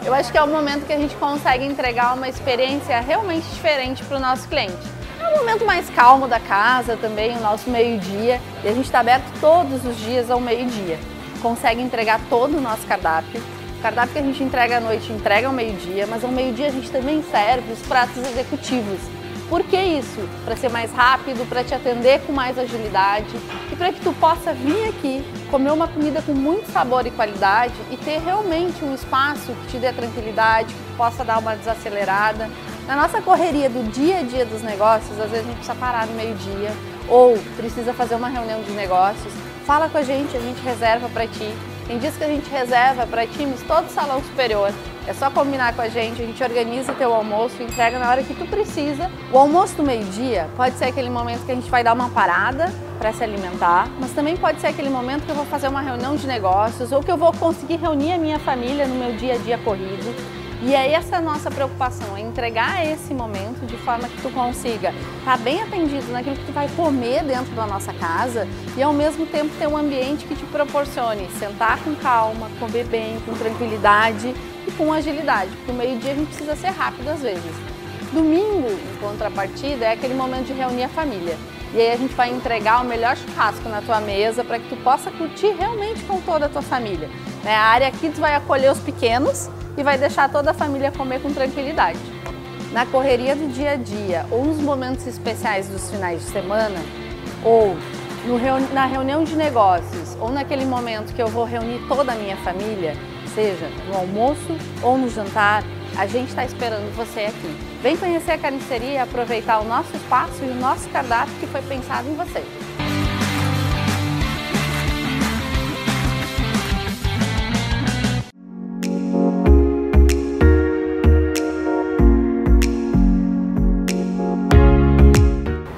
Eu acho que é o momento que a gente consegue entregar uma experiência realmente diferente para o nosso cliente. É um momento mais calmo da casa também, o nosso meio-dia, e a gente está aberto todos os dias ao meio-dia. Consegue entregar todo o nosso cardápio. O cardápio que a gente entrega à noite entrega ao meio-dia, mas ao meio-dia a gente também serve os pratos executivos. Por que isso? Para ser mais rápido, para te atender com mais agilidade e para que tu possa vir aqui, comer uma comida com muito sabor e qualidade e ter realmente um espaço que te dê tranquilidade, que possa dar uma desacelerada. Na nossa correria do dia a dia dos negócios, às vezes a gente precisa parar no meio-dia ou precisa fazer uma reunião de negócios. Fala com a gente reserva para ti. Tem dias que a gente reserva para times todo o salão superior. É só combinar com a gente organiza teu almoço, entrega na hora que tu precisa. O almoço do meio-dia pode ser aquele momento que a gente vai dar uma parada para se alimentar, mas também pode ser aquele momento que eu vou fazer uma reunião de negócios ou que eu vou conseguir reunir a minha família no meu dia a dia corrido. E é essa a nossa preocupação, é entregar esse momento de forma que tu consiga estar bem atendido naquilo que tu vai comer dentro da nossa casa e ao mesmo tempo ter um ambiente que te proporcione sentar com calma, comer bem, com tranquilidade e com agilidade, porque o meio-dia a gente precisa ser rápido às vezes. Domingo, em contrapartida, é aquele momento de reunir a família. E aí a gente vai entregar o melhor churrasco na tua mesa para que tu possa curtir realmente com toda a tua família. A área Kids vai acolher os pequenos e vai deixar toda a família comer com tranquilidade. Na correria do dia a dia, ou nos momentos especiais dos finais de semana, ou na reunião de negócios, ou naquele momento que eu vou reunir toda a minha família, seja no almoço ou no jantar, a gente está esperando você aqui. Vem conhecer a carniceria e aproveitar o nosso espaço e o nosso cardápio que foi pensado em você.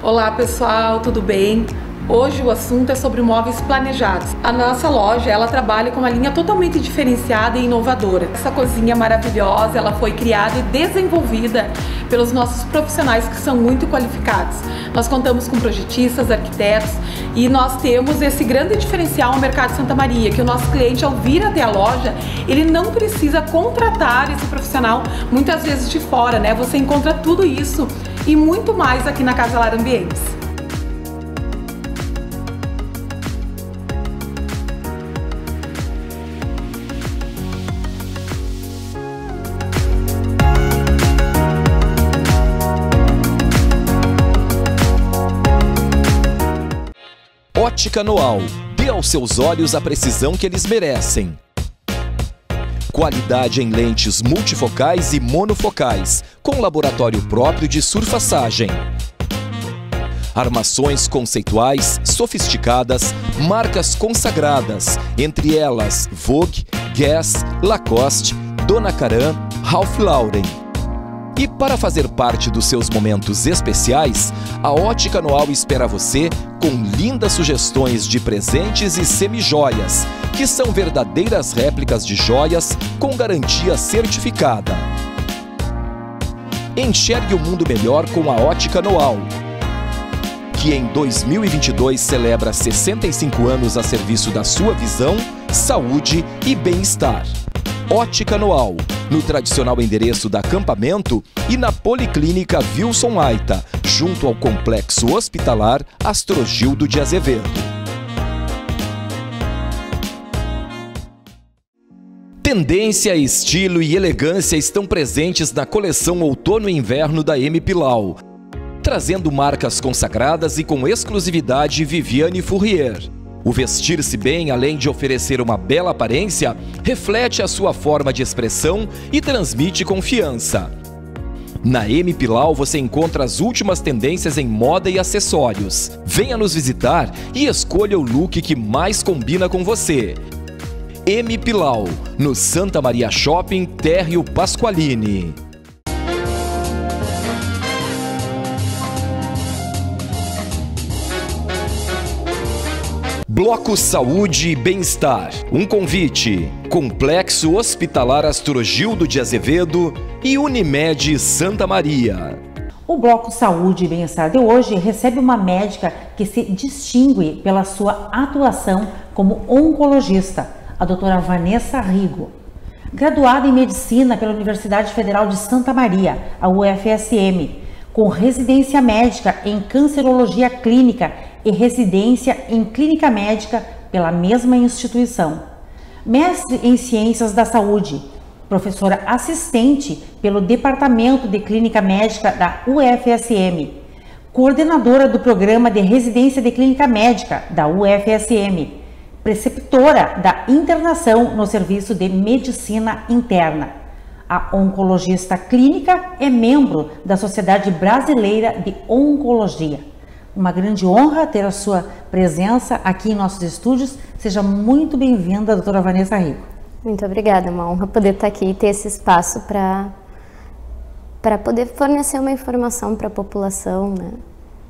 Olá pessoal, tudo bem? Hoje o assunto é sobre móveis planejados. A nossa loja, ela trabalha com uma linha totalmente diferenciada e inovadora. Essa cozinha maravilhosa, ela foi criada e desenvolvida pelos nossos profissionais que são muito qualificados. Nós contamos com projetistas, arquitetos e nós temos esse grande diferencial no mercado de Santa Maria, que o nosso cliente, ao vir até a loja, ele não precisa contratar esse profissional muitas vezes de fora, né? Você encontra tudo isso e muito mais aqui na Casa Lar Ambientes. Ótica Noal. Dê aos seus olhos a precisão que eles merecem. Qualidade em lentes multifocais e monofocais, com laboratório próprio de surfaçagem. Armações conceituais, sofisticadas, marcas consagradas, entre elas Vogue, Guess, Lacoste, Donna Karan, Ralph Lauren. E para fazer parte dos seus momentos especiais, a Ótica Noal espera você com lindas sugestões de presentes e semijoias, que são verdadeiras réplicas de joias com garantia certificada. Enxergue o mundo melhor com a Ótica Noal, que em 2022 celebra 65 anos a serviço da sua visão, saúde e bem-estar. Ótica Noal, no tradicional endereço da Acampamento e na Policlínica Wilson Aita, junto ao Complexo Hospitalar Astrogildo de Azevedo. Tendência, estilo e elegância estão presentes na coleção Outono e Inverno da M. Pilau, trazendo marcas consagradas e com exclusividade Viviane Fourrier. O vestir-se bem, além de oferecer uma bela aparência, reflete a sua forma de expressão e transmite confiança. Na M Pilau você encontra as últimas tendências em moda e acessórios. Venha nos visitar e escolha o look que mais combina com você. M Pilau, no Santa Maria Shopping, Térreo Pasqualini. Bloco Saúde e Bem-Estar. Um convite. Complexo Hospitalar Astrogildo de Azevedo e Unimed Santa Maria. O Bloco Saúde e Bem-Estar de hoje recebe uma médica que se distingue pela sua atuação como oncologista, a doutora Vanessa Rigo. Graduada em Medicina pela Universidade Federal de Santa Maria, a UFSM, com residência médica em Cancerologia Clínica e residência em Clínica Médica pela mesma instituição. Mestre em Ciências da Saúde, professora assistente pelo Departamento de Clínica Médica da UFSM, coordenadora do Programa de Residência de Clínica Médica da UFSM, preceptora da internação no Serviço de Medicina Interna. A oncologista clínica é membro da Sociedade Brasileira de Oncologia. Uma grande honra ter a sua presença aqui em nossos estúdios. Seja muito bem-vinda, doutora Vanessa Rigo. Muito obrigada, é uma honra poder estar aqui e ter esse espaço para poder fornecer uma informação para a população, né?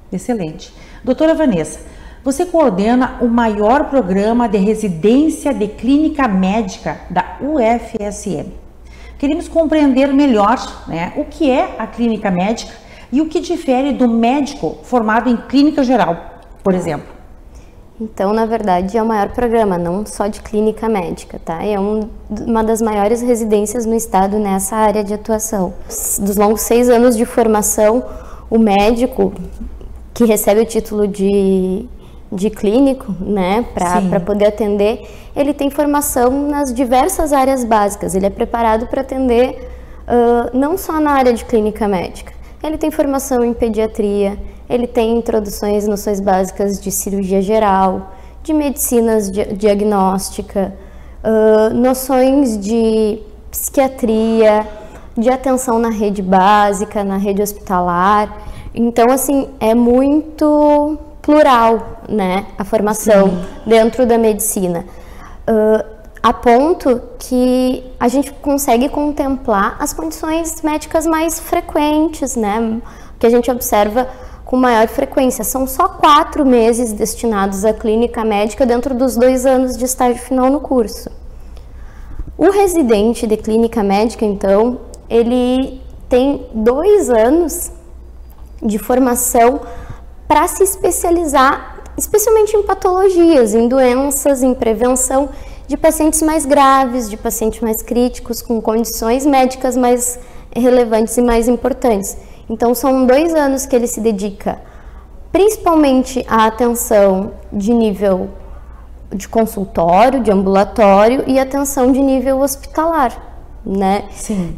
Excelente. Doutora Vanessa, você coordena o maior programa de residência de clínica médica da UFSM. Queremos compreender melhor, né, o que é a clínica médica e o que difere do médico formado em clínica geral, por exemplo. Então, na verdade, é o maior programa, não só de clínica médica, tá? É uma das maiores residências no estado nessa área de atuação. Dos longos 6 anos de formação, o médico que recebe o título de clínico, né, para poder atender, ele tem formação nas diversas áreas básicas. Ele é preparado para atender não só na área de clínica médica. Ele tem formação em pediatria, ele tem introduções, noções básicas de cirurgia geral, de medicinas diagnóstica, noções de psiquiatria, de atenção na rede básica, na rede hospitalar. Então, assim, é muito plural, né, a formação dentro da medicina. A ponto que a gente consegue contemplar as condições médicas mais frequentes, né, que a gente observa com maior frequência. São só 4 meses destinados à clínica médica dentro dos 2 anos de estágio final no curso. O residente de clínica médica, então, ele tem 2 anos de formação para se especializar, especialmente em patologias, em doenças, em prevenção de pacientes mais graves, de pacientes mais críticos, com condições médicas mais relevantes e mais importantes. Então, são 2 anos que ele se dedica principalmente à atenção de nível de consultório, de ambulatório e atenção de nível hospitalar, né? Sim.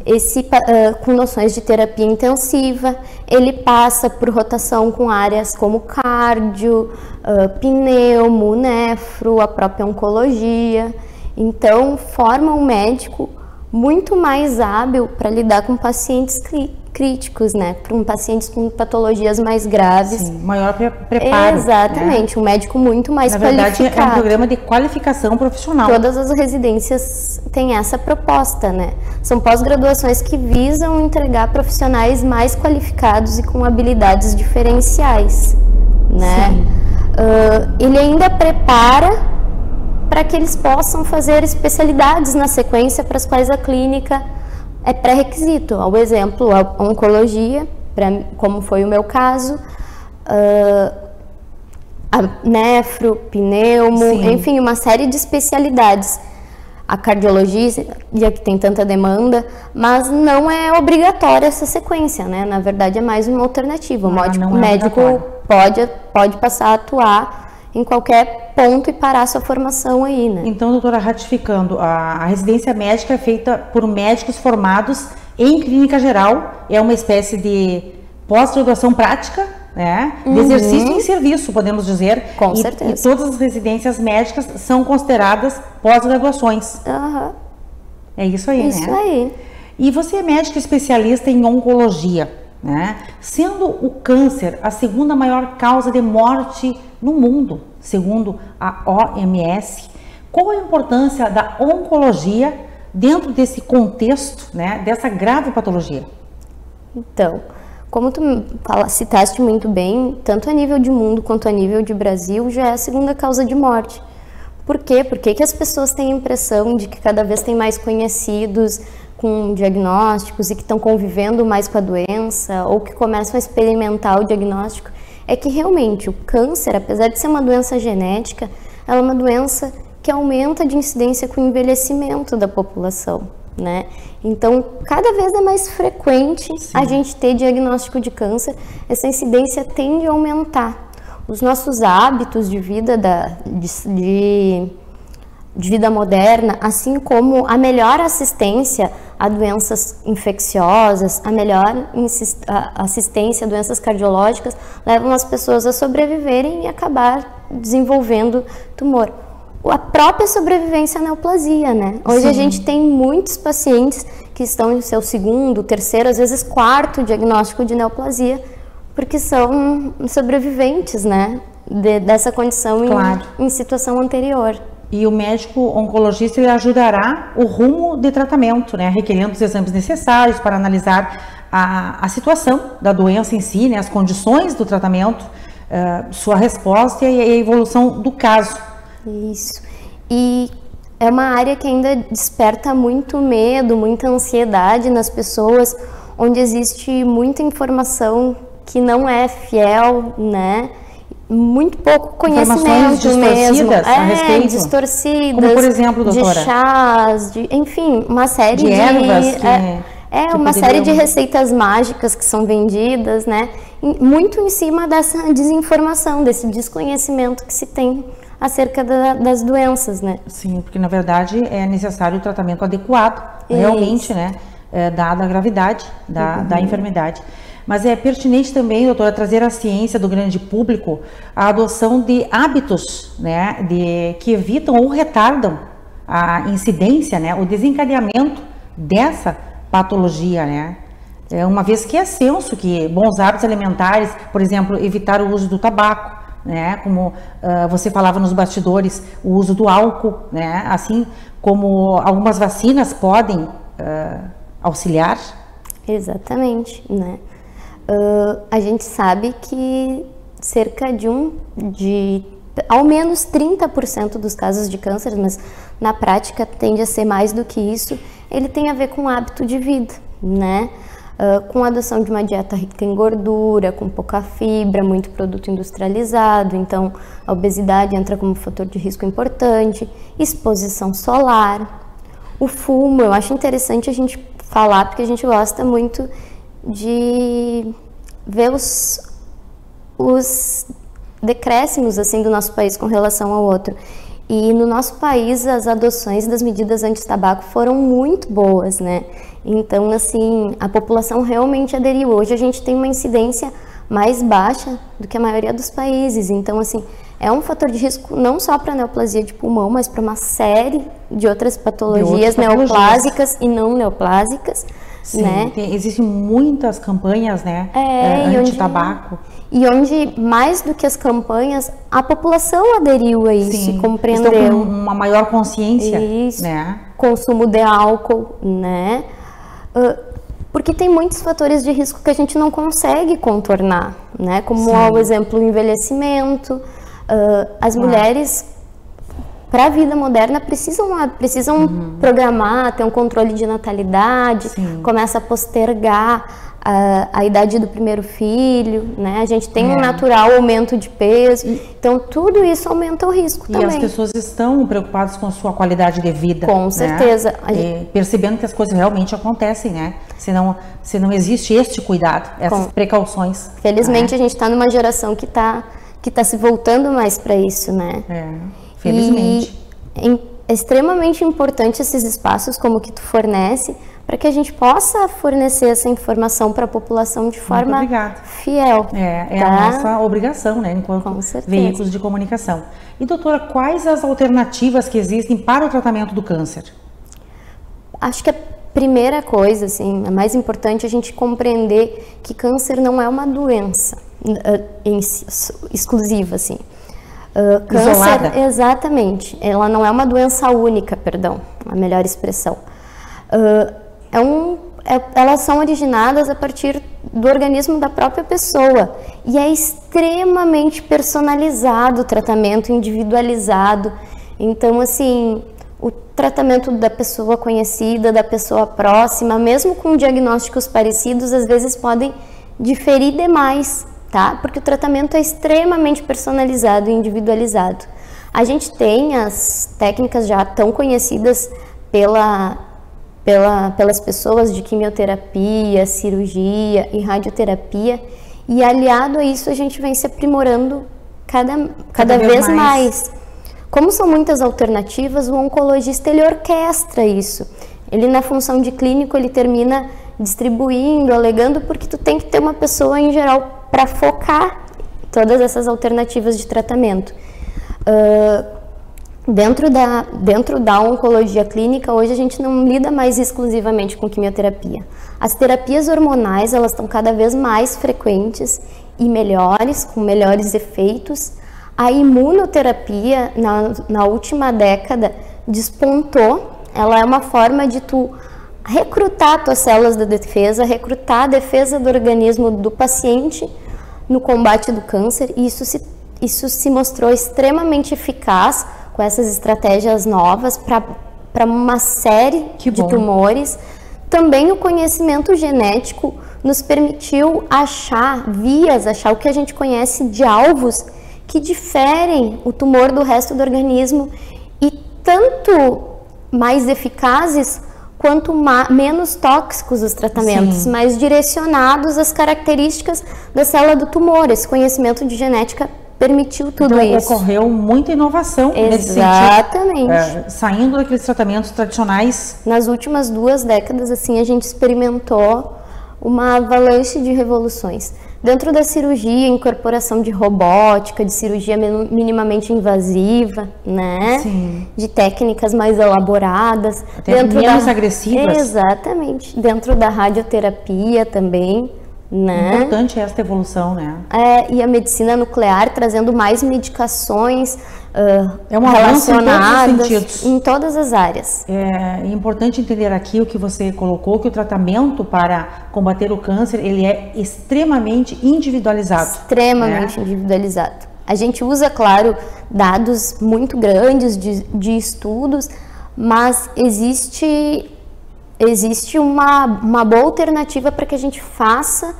Com noções de terapia intensiva, ele passa por rotação com áreas como cardio, pneumo, nefro, a própria oncologia. Então, forma um médico muito mais hábil para lidar com pacientes críticos, né? Com pacientes com patologias mais graves. Sim, maior preparo. Exatamente, né? Um médico muito mais qualificado. Na verdade, é um programa de qualificação profissional. Todas as residências têm essa proposta, né? São pós-graduações que visam entregar profissionais mais qualificados e com habilidades diferenciais, né? Ele ainda prepara para que eles possam fazer especialidades na sequência para as quais a clínica é pré-requisito. Ao exemplo, a oncologia, como foi o meu caso, a nefro, pneumo, enfim, uma série de especialidades. A cardiologia, já que tem tanta demanda, mas não é obrigatória essa sequência, né? Na verdade, é mais uma alternativa. O médico pode passar a atuar em qualquer ponto e parar sua formação aí, né? Então, doutora, ratificando, a residência médica é feita por médicos formados em clínica geral, é uma espécie de pós-graduação prática, né? De exercício em serviço, podemos dizer. Com certeza. E todas as residências médicas são consideradas pós-graduações. É isso aí, né? Isso aí. E você é médica especialista em oncologia, né? Sendo o câncer a segunda maior causa de morte no mundo, segundo a OMS, qual a importância da oncologia dentro desse contexto, né, dessa grave patologia? Então, como tu citaste muito bem, tanto a nível de mundo quanto a nível de Brasil, já é a segunda causa de morte. Por quê? Porque que as pessoas têm a impressão de que cada vez tem mais conhecidos com diagnósticos e que estão convivendo mais com a doença ou que começam a experimentar o diagnóstico, é que realmente o câncer, apesar de ser uma doença genética, ela é uma doença que aumenta de incidência com o envelhecimento da população, né? Então, cada vez é mais frequente a gente ter diagnóstico de câncer, essa incidência tende a aumentar. Os nossos hábitos de vida, de vida moderna, assim como a melhor assistência a doenças infecciosas, a melhor assistência a doenças cardiológicas, levam as pessoas a sobreviverem e acabar desenvolvendo tumor. A própria sobrevivência à neoplasia, né? Hoje a gente tem muitos pacientes que estão em seu segundo, terceiro, às vezes quarto diagnóstico de neoplasia, porque são sobreviventes, né? Dessa condição em situação anterior. E o médico oncologista ele ajudará o rumo de tratamento, né? Requerendo os exames necessários para analisar a situação da doença em si, né? As condições do tratamento, sua resposta e a evolução do caso. Isso. E é uma área que ainda desperta muito medo, muita ansiedade nas pessoas, onde existe muita informação que não é fiel, né? Muito pouco conhecimento mesmo. A respeito? Distorcidas. Como por exemplo, doutora? De chás, enfim, uma série de ervas uma série de receitas mágicas que são vendidas, né? Muito em cima dessa desinformação, desse desconhecimento que se tem acerca das doenças, né? Sim, porque na verdade é necessário o tratamento adequado, realmente, né? Dada a gravidade da enfermidade. Mas é pertinente também, doutora, trazer à ciência do grande público a adoção de hábitos, né? Que evitam ou retardam a incidência, né? O desencadeamento dessa patologia, né? Uma vez que é senso que bons hábitos alimentares, por exemplo, evitar o uso do tabaco, né? Como você falava nos bastidores, o uso do álcool, né? Assim como algumas vacinas podem auxiliar. Exatamente, né? A gente sabe que cerca de ao menos 30% dos casos de câncer, mas na prática tende a ser mais do que isso, ele tem a ver com o hábito de vida, né? Com a adoção de uma dieta rica em gordura, com pouca fibra, muito produto industrializado, então a obesidade entra como fator de risco importante, exposição solar, o fumo. Eu acho interessante a gente falar, porque a gente gosta muito de ver os decréscimos assim do nosso país com relação ao outro. E no nosso país as adoções das medidas anti-tabaco foram muito boas, né? Então, assim, a população realmente aderiu. Hoje a gente tem uma incidência mais baixa do que a maioria dos países. Então, assim, é um fator de risco não só para neoplasia de pulmão, mas para uma série de outras patologias neoplásicas e não neoplásicas. Sim, né? Existem muitas campanhas, né, anti-tabaco. E onde, mais do que as campanhas, a população aderiu a isso, compreendeu. Estão com uma maior consciência, isso, né? Consumo de álcool, né? Porque tem muitos fatores de risco que a gente não consegue contornar, né? Como, por exemplo, o envelhecimento. As mulheres, para a vida moderna, precisam programar, ter um controle de natalidade, começa a postergar a idade do primeiro filho, né? A gente tem um natural aumento de peso, então tudo isso aumenta o risco também. E as pessoas estão preocupadas com a sua qualidade de vida. Com certeza. Né? Percebendo que as coisas realmente acontecem, né? Se não existe este cuidado, essas precauções. Felizmente a gente está numa geração que tá se voltando mais para isso, né? Felizmente. E é extremamente importante esses espaços como o que tu fornece, para que a gente possa fornecer essa informação para a população de forma fiel. É a nossa obrigação, né, enquanto veículos de comunicação. E doutora, quais as alternativas que existem para o tratamento do câncer? Acho que primeira coisa, assim, a mais importante é a gente compreender que câncer não é uma doença exclusiva, assim. Câncer, isolada. Exatamente. Ela não é uma doença única, perdão, a melhor expressão. Elas são originadas a partir do organismo da própria pessoa e é extremamente personalizado o tratamento, individualizado. Então, assim, o tratamento da pessoa conhecida, da pessoa próxima, mesmo com diagnósticos parecidos, às vezes podem diferir demais, tá? Porque o tratamento é extremamente personalizado e individualizado. A gente tem as técnicas já tão conhecidas pelas pessoas de quimioterapia, cirurgia e radioterapia, e aliado a isso a gente vem se aprimorando cada vez mais. Como são muitas alternativas, o oncologista ele orquestra isso. Ele, na função de clínico, ele termina distribuindo, alegando, porque tu tem que ter uma pessoa em geral para focar todas essas alternativas de tratamento. Dentro da oncologia clínica, hoje a gente não lida mais exclusivamente com quimioterapia. As terapias hormonais, elas estão cada vez mais frequentes e melhores, com melhores efeitos. A imunoterapia, na última década, despontou. Ela é uma forma de tu recrutar tuas células da defesa, recrutar a defesa do organismo do paciente no combate do câncer, e isso se mostrou extremamente eficaz com essas estratégias novas para uma série de tumores. Também o conhecimento genético nos permitiu achar o que a gente conhece de alvos que diferem o tumor do resto do organismo e tanto mais eficazes quanto menos tóxicos os tratamentos, mais direcionados às características da célula do tumor. Esse conhecimento de genética permitiu tudo isso. Ocorreu muita inovação nesse sentido. Exatamente. Saindo daqueles tratamentos tradicionais. Nas últimas 2 décadas, assim, a gente experimentou uma avalanche de revoluções. Dentro da cirurgia, incorporação de robótica, de cirurgia minimamente invasiva, né? Sim. De técnicas mais elaboradas. Até menos agressivas. Exatamente. Dentro da radioterapia também. Né? Importante essa evolução, né? E a medicina nuclear trazendo mais medicações relacionadas em todas as áreas. É importante entender aqui o que você colocou, que o tratamento para combater o câncer, ele é extremamente individualizado. Extremamente individualizado. A gente usa, claro, dados muito grandes de estudos, mas existe uma boa alternativa para que a gente faça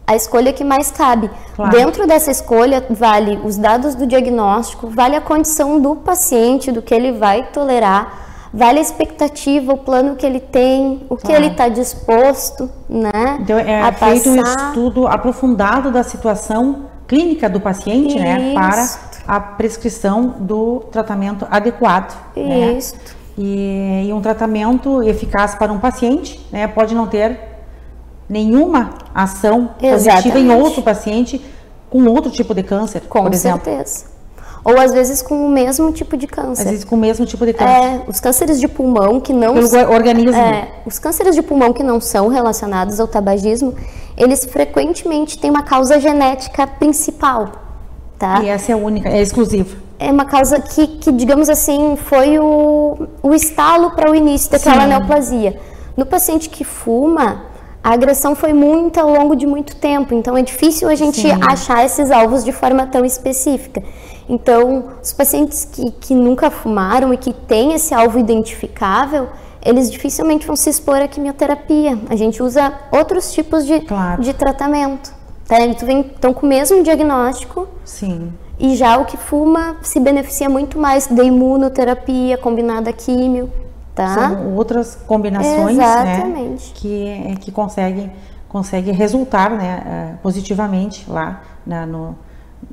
a escolha que mais cabe. Claro. Dentro dessa escolha, vale os dados do diagnóstico, vale a condição do paciente, do que ele vai tolerar, vale a expectativa, o plano que ele tem, o que ele está disposto, né? Então, é feito um estudo aprofundado da situação clínica do paciente, né? Para a prescrição do tratamento adequado. Isso. Né? E um tratamento eficaz para um paciente, né, pode não ter nenhuma ação positiva em outro paciente com outro tipo de câncer, por exemplo. Com certeza. Ou às vezes com o mesmo tipo de câncer. Às vezes com o mesmo tipo de câncer. Os cânceres de pulmão que não... Pelo organismo. Os cânceres de pulmão que não são relacionados ao tabagismo, eles frequentemente têm uma causa genética principal, tá? E essa é a única, é exclusiva. É uma causa que, digamos assim, foi o estalo para o início daquela neoplasia. No paciente que fuma, a agressão foi muito ao longo de muito tempo, então é difícil a gente achar esses alvos de forma tão específica. Então, os pacientes que nunca fumaram e que têm esse alvo identificável, eles dificilmente vão se expor à quimioterapia. A gente usa outros tipos de tratamento. Tá? Então, com o mesmo diagnóstico... Sim. E já o que fuma se beneficia muito mais da imunoterapia combinada a químio, tá? São outras combinações, exatamente, né, que conseguem resultar, né, positivamente lá,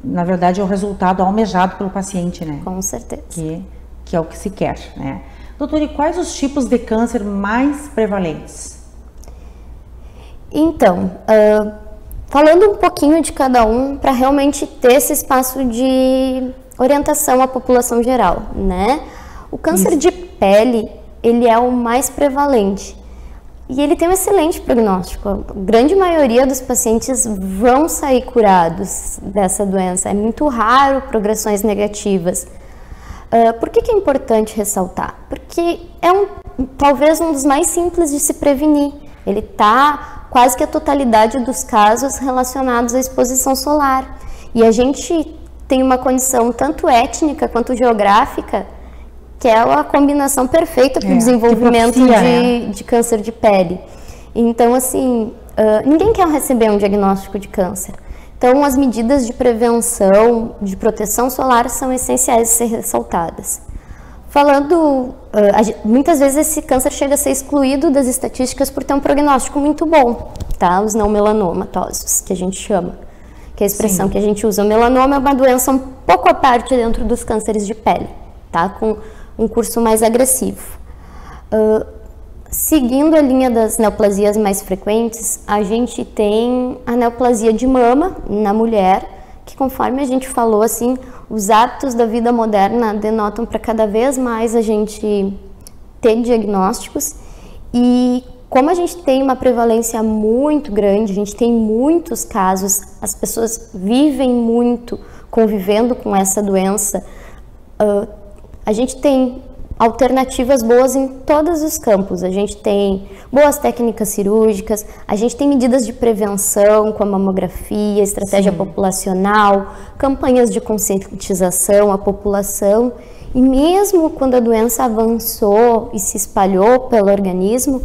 na verdade é o resultado almejado pelo paciente, né? Com certeza. Que é o que se quer, né? Doutora, e quais os tipos de câncer mais prevalentes? Então, falando um pouquinho de cada um, para realmente ter esse espaço de orientação à população geral, né? O câncer de pele, ele é o mais prevalente. e ele tem um excelente prognóstico. A grande maioria dos pacientes vão sair curados dessa doença. É muito raro progressões negativas. Por que é importante ressaltar? Porque é talvez um dos mais simples de se prevenir. Ele está quase que a totalidade dos casos relacionados à exposição solar. E a gente tem uma condição tanto étnica quanto geográfica, que é a combinação perfeita para o desenvolvimento de câncer de pele. Então, assim, ninguém quer receber um diagnóstico de câncer. Então, as medidas de prevenção, de proteção solar são essenciais de ser ressaltadas. Falando, muitas vezes esse câncer chega a ser excluído das estatísticas por ter um prognóstico muito bom, tá? Os não melanomatosos, que a gente chama, que é a expressão que a gente usa. O melanoma é uma doença um pouco à parte dentro dos cânceres de pele, tá? Com um curso mais agressivo. Seguindo a linha das neoplasias mais frequentes, a gente tem a neoplasia de mama na mulher, que conforme a gente falou, assim, os hábitos da vida moderna denotam para cada vez mais a gente ter diagnósticos, e como a gente tem uma prevalência muito grande, a gente tem muitos casos, as pessoas vivem muito convivendo com essa doença, a gente tem alternativas boas em todos os campos. A gente tem boas técnicas cirúrgicas, a gente tem medidas de prevenção, como a mamografia, estratégia populacional, campanhas de conscientização à população. E mesmo quando a doença avançou e se espalhou pelo organismo,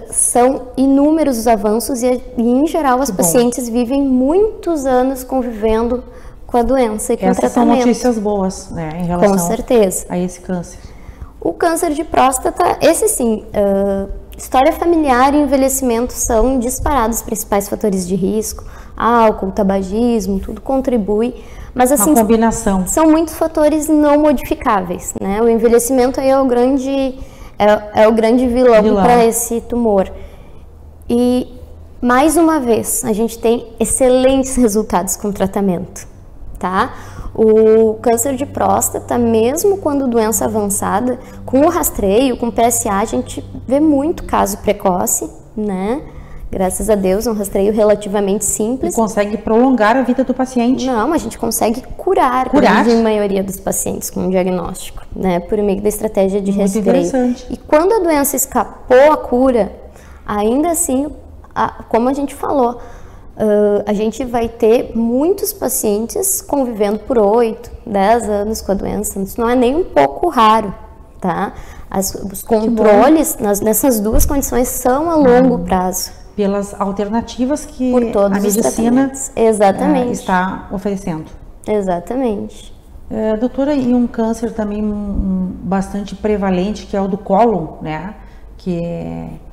são inúmeros os avanços e em geral, as pacientes vivem muitos anos convivendo com a doença e com o tratamento. Essas são notícias boas, né, em relação a esse câncer. O câncer de próstata, esse sim, história familiar e envelhecimento são disparados os principais fatores de risco. Álcool, tabagismo, tudo contribui. Mas assim, uma combinação. São muitos fatores não modificáveis, né? O envelhecimento aí é o grande vilão para esse tumor. E, mais uma vez, a gente tem excelentes resultados com o tratamento, tá? O câncer de próstata, mesmo quando doença avançada, com o rastreio, com o PSA, a gente vê muito caso precoce, né? Graças a Deus, um rastreio relativamente simples. E consegue prolongar a vida do paciente? Não, a gente consegue curar a grande maioria dos pacientes com um diagnóstico, né? Por meio da estratégia de rastreio. Interessante. E quando a doença escapou à cura, ainda assim, como a gente falou, a gente vai ter muitos pacientes convivendo por 8, 10 anos com a doença. Isso não é nem um pouco raro, tá? Os controles nessas duas condições são a longo prazo. Pelas alternativas que a medicina está oferecendo. Exatamente. Doutora, e um câncer também bastante prevalente, que é o do cólon, né?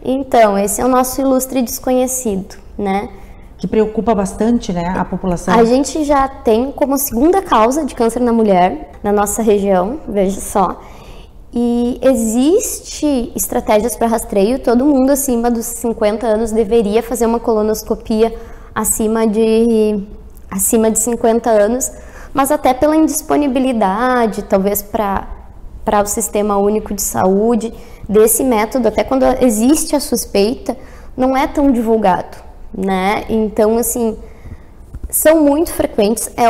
Então, esse é o nosso ilustre desconhecido, né? Que preocupa bastante, né, a população. A gente já tem como segunda causa de câncer na mulher, na nossa região, veja só. E existe estratégias para rastreio, todo mundo acima dos 50 anos deveria fazer uma colonoscopia acima de 50 anos, mas até pela indisponibilidade, talvez para o Sistema Único de Saúde, desse método, até quando existe a suspeita, não é tão divulgado, né? Então, assim, são muito frequentes, é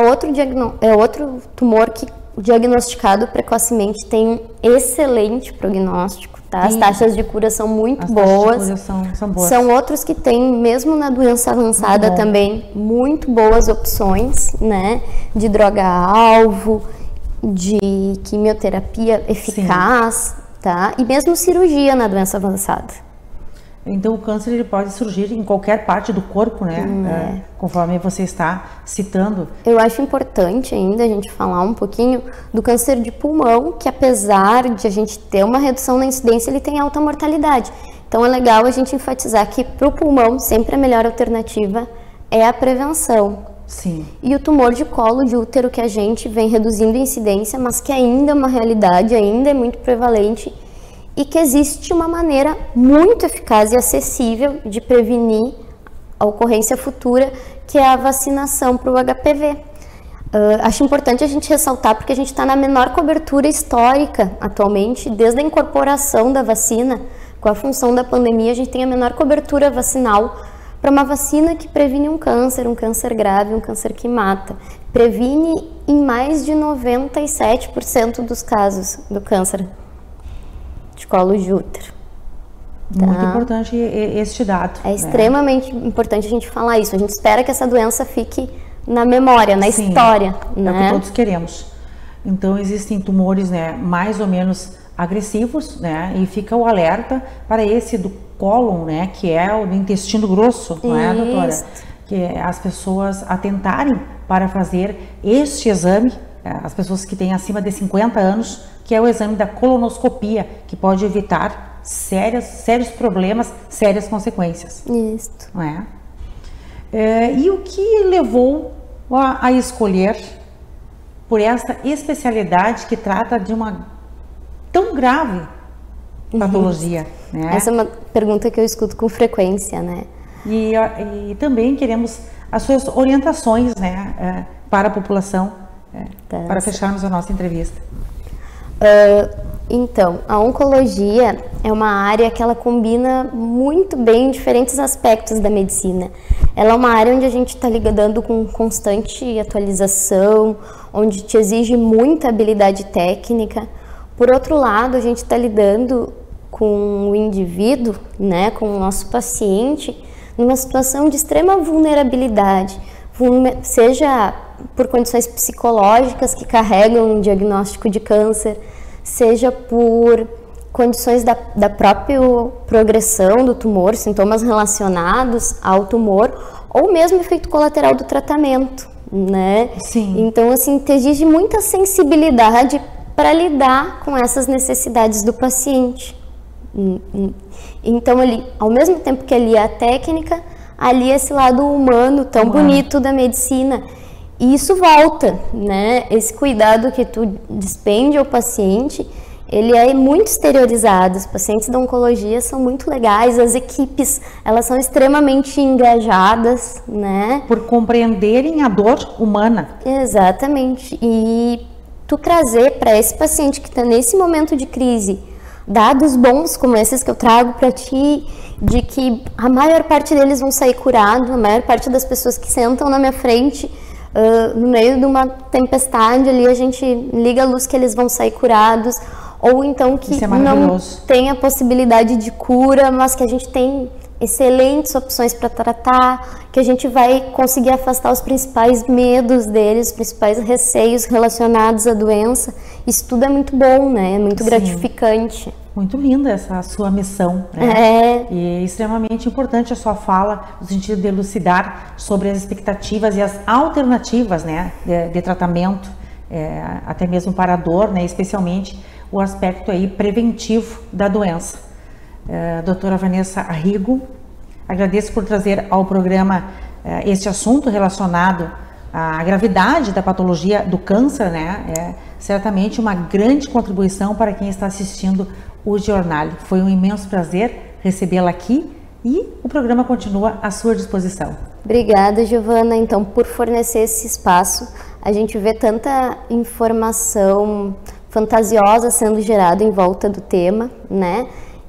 outro tumor que diagnosticado precocemente tem um excelente prognóstico, tá? As taxas de cura são muito boas. São boas. São outros que têm, mesmo na doença avançada também, muito boas opções, né? De droga-alvo, de quimioterapia eficaz, tá? E mesmo cirurgia na doença avançada. Então o câncer ele pode surgir em qualquer parte do corpo, né? Conforme você está citando. Eu acho importante ainda a gente falar um pouquinho do câncer de pulmão, que apesar de a gente ter uma redução na incidência, ele tem alta mortalidade. Então é legal a gente enfatizar que para o pulmão sempre a melhor alternativa é a prevenção. Sim. E o tumor de colo de útero, que a gente vem reduzindo a incidência, mas que ainda é uma realidade, ainda é muito prevalente, e que existe uma maneira muito eficaz e acessível de prevenir a ocorrência futura, que é a vacinação para o HPV. Acho importante a gente ressaltar, porque a gente está na menor cobertura histórica atualmente, desde a incorporação da vacina Com a função da pandemia, a gente tem a menor cobertura vacinal para uma vacina que previne um câncer grave, um câncer que mata. Previne em mais de 97% dos casos do câncer de colo de útero. Muito importante este dado. É extremamente importante a gente falar isso. A gente espera que essa doença fique na memória, na história. É o que todos queremos. Então, existem tumores, né, mais ou menos agressivos, né, e fica o alerta para esse do cólon, né, que é o do intestino grosso, não é, doutora? Que as pessoas atentarem para fazer este exame, as pessoas que têm acima de 50 anos, que é o exame da colonoscopia, que pode evitar sérios problemas, sérias consequências. Isso. Não é? E o que levou a escolher por essa especialidade que trata de uma tão grave patologia, né? Essa é uma pergunta que eu escuto com frequência, né? E também queremos as suas orientações, né, para a população, para fecharmos a nossa entrevista. Então, a oncologia é uma área que ela combina muito bem diferentes aspectos da medicina. Ela é uma área onde a gente está lidando com constante atualização, onde te exige muita habilidade técnica. Por outro lado, a gente está lidando com o indivíduo, né, com o nosso paciente, numa situação de extrema vulnerabilidade, seja por condições psicológicas que carregam um diagnóstico de câncer, seja por condições da própria progressão do tumor, sintomas relacionados ao tumor, ou mesmo efeito colateral do tratamento, né? Sim. Então, assim, exige muita sensibilidade para lidar com essas necessidades do paciente. Então, ali, ao mesmo tempo que ali é a técnica, ali é esse lado humano tão bonito da medicina. E isso volta, né? Esse cuidado que tu despende ao paciente, ele é muito exteriorizado. Os pacientes da oncologia são muito legais, as equipes, elas são extremamente engajadas, né? Por compreenderem a dor humana. Exatamente. E tu trazer para esse paciente que está nesse momento de crise dados bons como esses que eu trago para ti, de que a maior parte deles vão sair curados, a maior parte das pessoas que sentam na minha frente, no meio de uma tempestade ali, a gente liga a luz que eles vão sair curados, ou então que não tem a possibilidade de cura, mas que a gente tem excelentes opções para tratar, que a gente vai conseguir afastar os principais medos deles, os principais receios relacionados à doença. Isso tudo é muito bom, né? É muito gratificante. Muito linda essa sua missão, né? E é extremamente importante a sua fala, no sentido de elucidar sobre as expectativas e as alternativas, né, de tratamento, até mesmo para a dor, né, especialmente o aspecto aí preventivo da doença. Doutora Vanessa Arrigo, agradeço por trazer ao programa este assunto relacionado à gravidade da patologia do câncer, né? É certamente uma grande contribuição para quem está assistindo o jornal. Foi um imenso prazer recebê-la aqui e o programa continua à sua disposição. Obrigada, Giovana, então, por fornecer esse espaço. A gente vê tanta informação fantasiosa sendo gerada em volta do tema, né?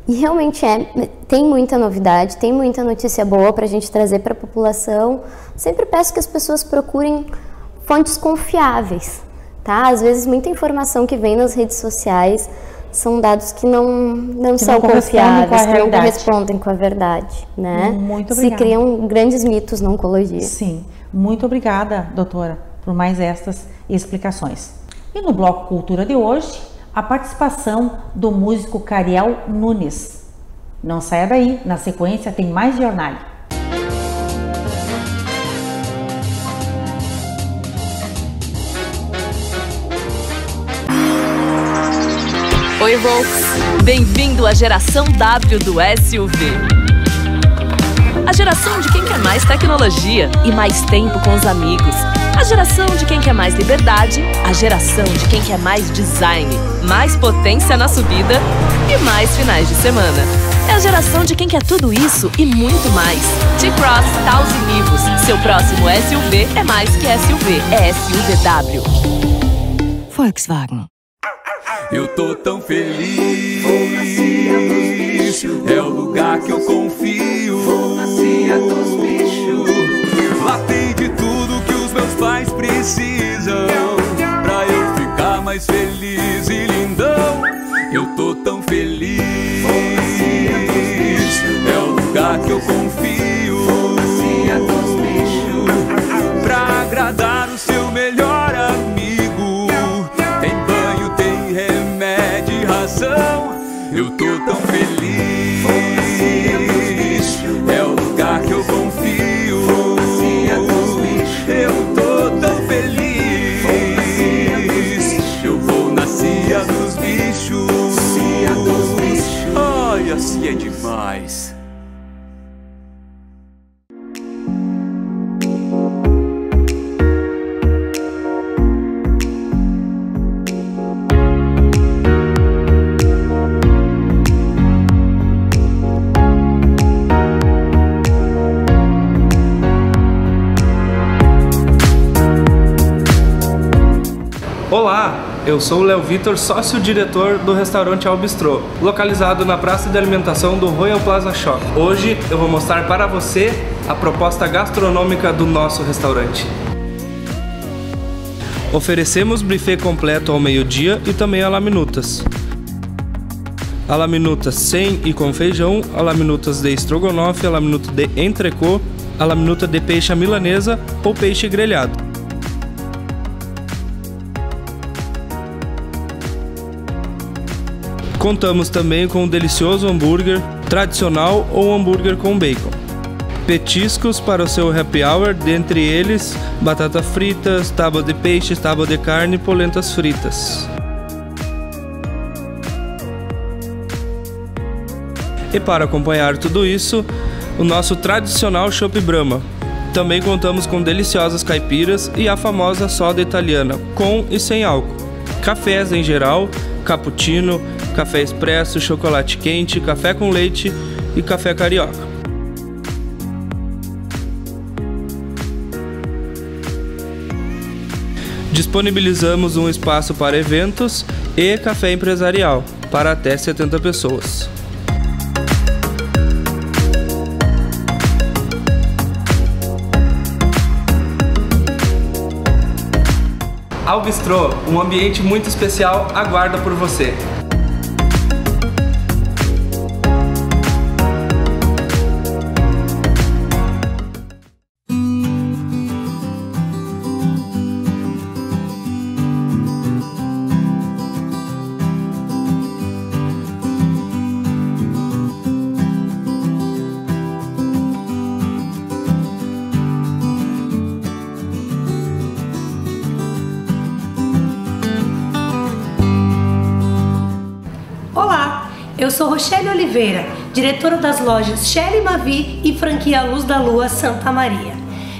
E realmente tem muita novidade, tem muita notícia boa para a gente trazer para a população. Sempre peço que as pessoas procurem fontes confiáveis, tá? Às vezes muita informação que vem nas redes sociais são dados que não são confiáveis, que não correspondem com a verdade, né? Muito obrigada. Se criam grandes mitos na oncologia. Sim, muito obrigada, doutora, por mais estas explicações. E no Bloco Cultura de hoje, a participação do músico Cariel Nunes. Não saia daí, na sequência tem mais jornal. Oi, Volks! Bem-vindo à geração W do SUV. A geração de quem quer mais tecnologia e mais tempo com os amigos. A geração de quem quer mais liberdade. A geração de quem quer mais design, mais potência na subida e mais finais de semana. É a geração de quem quer tudo isso e muito mais. T-Cross, Taos e Nivus. Seu próximo SUV é mais que SUV, é SUVW. Volkswagen. Eu tô tão feliz é o lugar que eu confio. Farmácia dos bichos. Lá tem de tudo que os meus pais precisam pra eu ficar mais feliz e lindão. Eu tô tão feliz. É o lugar que eu confio. Farmácia dos bichos. Pra agradar o seu melhor amigo. Tem banho, tem remédio e ração. Eu tô tão feliz. É o lugar que eu confio. Eu tô tão feliz. Eu vou na Cia dos Bichos. Ai, assim é demais. Olá, eu sou o Léo Vitor, sócio-diretor do restaurante Al Bistrô, localizado na praça de alimentação do Royal Plaza Shop. Hoje eu vou mostrar para você a proposta gastronômica do nosso restaurante. Oferecemos buffet completo ao meio-dia e também a laminutas. A laminutas sem e com feijão, a laminutas de estrogonofe, a laminuta de entrecô, a laminuta de peixe à milanesa ou peixe grelhado. Contamos também com um delicioso hambúrguer tradicional ou hambúrguer com bacon. Petiscos para o seu happy hour, dentre eles batata fritas, tábua de peixe, tábua de carne e polentas fritas. E para acompanhar tudo isso, o nosso tradicional Chopp Brahma. Também contamos com deliciosas caipiras e a famosa soda italiana, com e sem álcool. Cafés em geral, cappuccino, café expresso, chocolate quente, café com leite e café carioca. Disponibilizamos um espaço para eventos e café empresarial para até 70 pessoas. Al Bistrô, um ambiente muito especial aguarda por você. Eu sou Rochelle Oliveira, diretora das lojas Shelly Mavi e franquia Luz da Lua Santa Maria.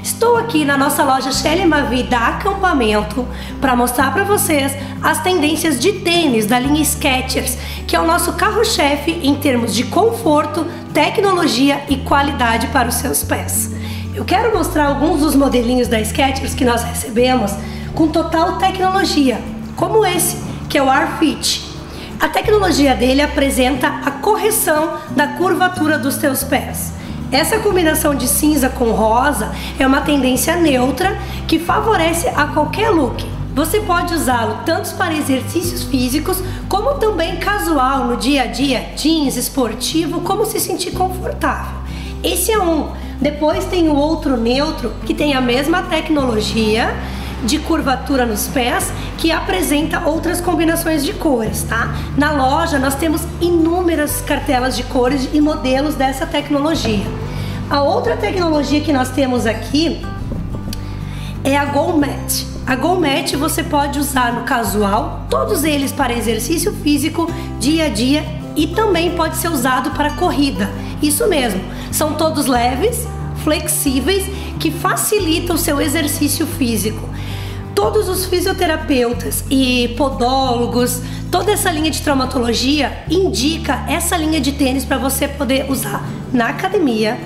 Estou aqui na nossa loja Shelly Mavi da Acampamento para mostrar para vocês as tendências de tênis da linha Skechers, que é o nosso carro-chefe em termos de conforto, tecnologia e qualidade para os seus pés. Eu quero mostrar alguns dos modelinhos da Skechers que nós recebemos com total tecnologia, como esse, que é o AirFit. A tecnologia dele apresenta a correção da curvatura dos teus pés. Essa combinação de cinza com rosa é uma tendência neutra que favorece a qualquer look. Você pode usá-lo tanto para exercícios físicos, como também casual no dia a dia, jeans, esportivo, como se sentir confortável. Esse é um. Depois tem o outro neutro, que tem a mesma tecnologia de curvatura nos pés, que apresenta outras combinações de cores, tá? Na loja nós temos inúmeras cartelas de cores e modelos dessa tecnologia. A outra tecnologia que nós temos aqui é a Go Mat. A Go Mat você pode usar no casual, todos eles para exercício físico, dia a dia, e também pode ser usado para corrida. Isso mesmo, são todos leves, flexíveis, que facilitam o seu exercício físico. Todos os fisioterapeutas e podólogos, toda essa linha de traumatologia indica essa linha de tênis para você poder usar na academia,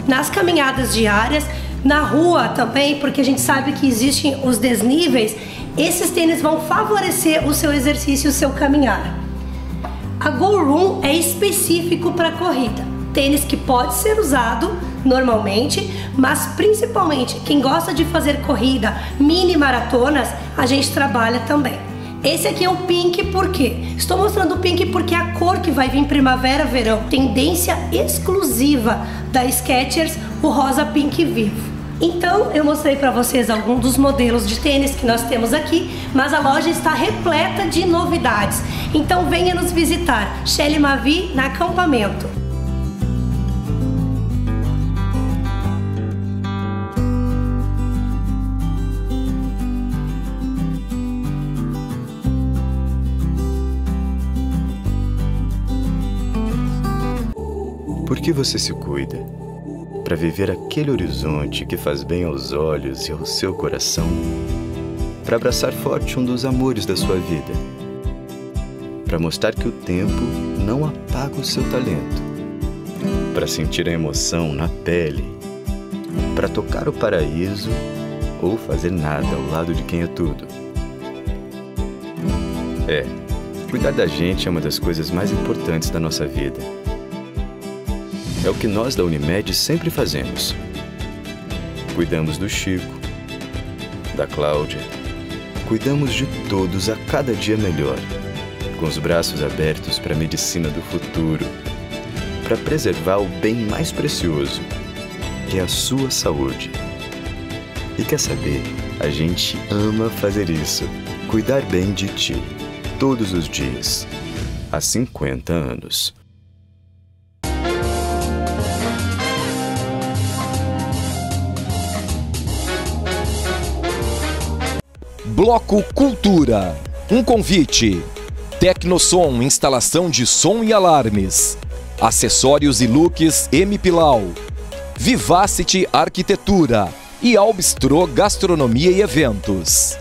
nas caminhadas diárias, na rua também, porque a gente sabe que existem os desníveis. Esses tênis vão favorecer o seu exercício e o seu caminhar. A Go Room é específico para corrida. Tênis que pode ser usado normalmente, mas principalmente quem gosta de fazer corrida, mini maratonas, a gente trabalha também. Esse aqui é o Pink, por quê? Estou mostrando o Pink porque é a cor que vai vir primavera-verão, tendência exclusiva da Skechers, o rosa Pink Vivo. Então eu mostrei para vocês alguns dos modelos de tênis que nós temos aqui, mas a loja está repleta de novidades. Então venha nos visitar, Shelly Mavi na Acampamento. Por que você se cuida? Para viver aquele horizonte que faz bem aos olhos e ao seu coração? Para abraçar forte um dos amores da sua vida? Para mostrar que o tempo não apaga o seu talento? Para sentir a emoção na pele? Para tocar o paraíso ou fazer nada ao lado de quem é tudo? Cuidar da gente é uma das coisas mais importantes da nossa vida. É o que nós da Unimed sempre fazemos. Cuidamos do Chico, da Cláudia, cuidamos de todos a cada dia melhor, com os braços abertos para a medicina do futuro, para preservar o bem mais precioso, que é a sua saúde. E quer saber? A gente ama fazer isso, cuidar bem de ti, todos os dias, há 50 anos. Bloco Cultura. Um convite. Tecnosom, instalação de som e alarmes. Acessórios e looks M Pilau. Vivacity Arquitetura e Albistro Gastronomia e Eventos.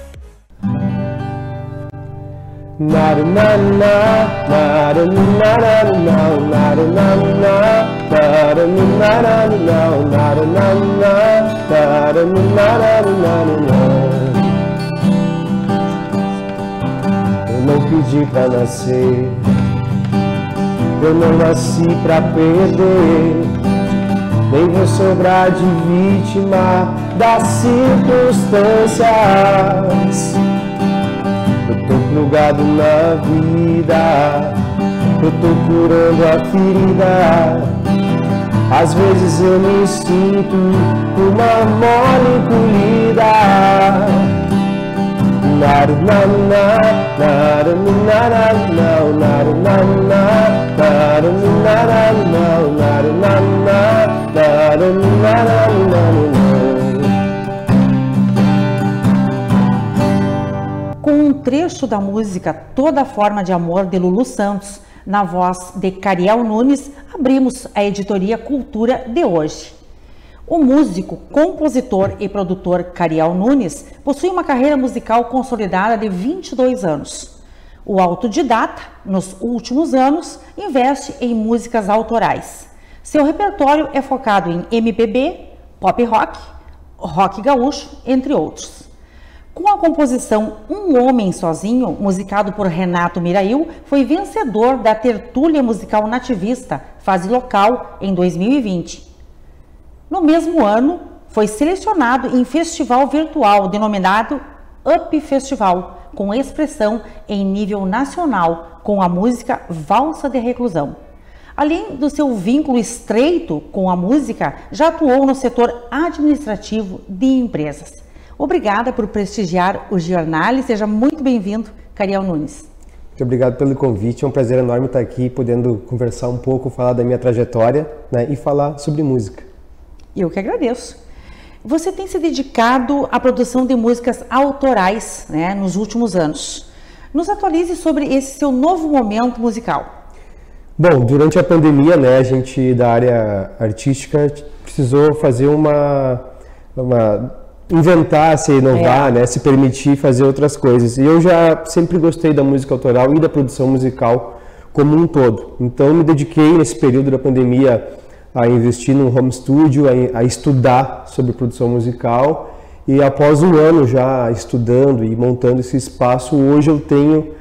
Não pedi pra nascer, eu não nasci pra perder, nem vou sobrar de vítima das circunstâncias. Eu tô plugado na vida, eu tô curando a ferida. Às vezes eu me sinto uma mole encolhida. Com um trecho da música Toda Forma de Amor de Lulu Santos, na voz de Cariel Nunes, abrimos a editoria Cultura de hoje. O músico, compositor e produtor Cariel Nunes possui uma carreira musical consolidada de 22 anos. O autodidata, nos últimos anos, investe em músicas autorais. Seu repertório é focado em MPB, pop rock, rock gaúcho, entre outros. Com a composição Um Homem Sozinho, musicado por Renato Mirail, foi vencedor da Tertúlia Musical Nativista, fase local, em 2020. No mesmo ano, foi selecionado em festival virtual denominado Up Festival, com expressão em nível nacional, com a música Valsa de Reclusão. Além do seu vínculo estreito com a música, já atuou no setor administrativo de empresas. Obrigada por prestigiar o jornal e seja muito bem-vindo, Cariel Nunes. Muito obrigado pelo convite, é um prazer enorme estar aqui, podendo conversar um pouco, falar da minha trajetória, né, e falar sobre música. Eu que agradeço. Você tem se dedicado à produção de músicas autorais, né, nos últimos anos. Nos atualize sobre esse seu novo momento musical. Bom, durante a pandemia, né, a gente da área artística precisou fazer inventar, se inovar, né, se permitir fazer outras coisas. E eu já sempre gostei da música autoral e da produção musical como um todo. Então me dediquei nesse período da pandemia a investir num home studio, a estudar sobre produção musical, e após um ano já estudando e montando esse espaço, hoje eu tenho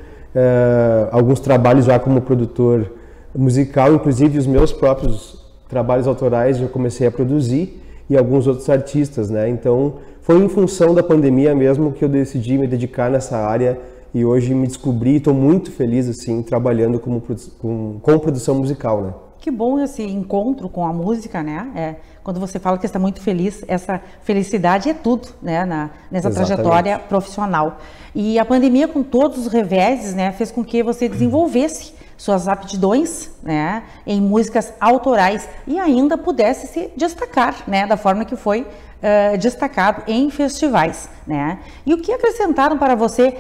alguns trabalhos já como produtor musical, inclusive os meus próprios trabalhos autorais eu comecei a produzir e alguns outros artistas, né? Então foi em função da pandemia mesmo que eu decidi me dedicar nessa área e hoje me descobri e estou muito feliz assim trabalhando com produção musical, né? Que bom esse encontro com a música, né? Quando você fala que está muito feliz, essa felicidade é tudo, né? Nessa trajetória profissional. E a pandemia, com todos os reveses, né, fez com que você desenvolvesse suas aptidões, né, em músicas autorais e ainda pudesse se destacar, né, da forma que foi destacado em festivais, né? E o que acrescentaram para você,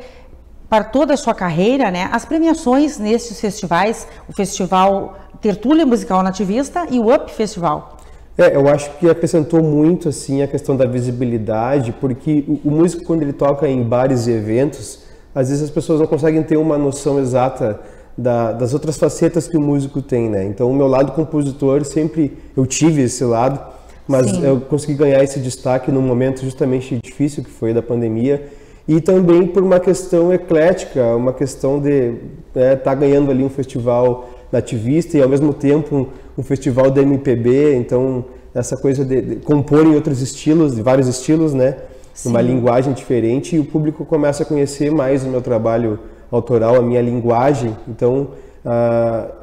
para toda a sua carreira, né, as premiações nesses festivais, o Festival Tertúlia Musical Nativista e o UP Festival? Eu acho que acrescentou muito assim a questão da visibilidade, porque o músico, quando ele toca em bares e eventos, às vezes as pessoas não conseguem ter uma noção exata das outras facetas que o músico tem, né? Então o meu lado compositor, sempre eu tive esse lado, mas Sim. eu consegui ganhar esse destaque num momento justamente difícil que foi da pandemia, e também por uma questão eclética, uma questão de estar ganhando ali um festival nativista e ao mesmo tempo um festival da MPB, então essa coisa de compor em outros estilos, de vários estilos, né? Sim. Uma linguagem diferente, e o público começa a conhecer mais o meu trabalho autoral, a minha linguagem. Então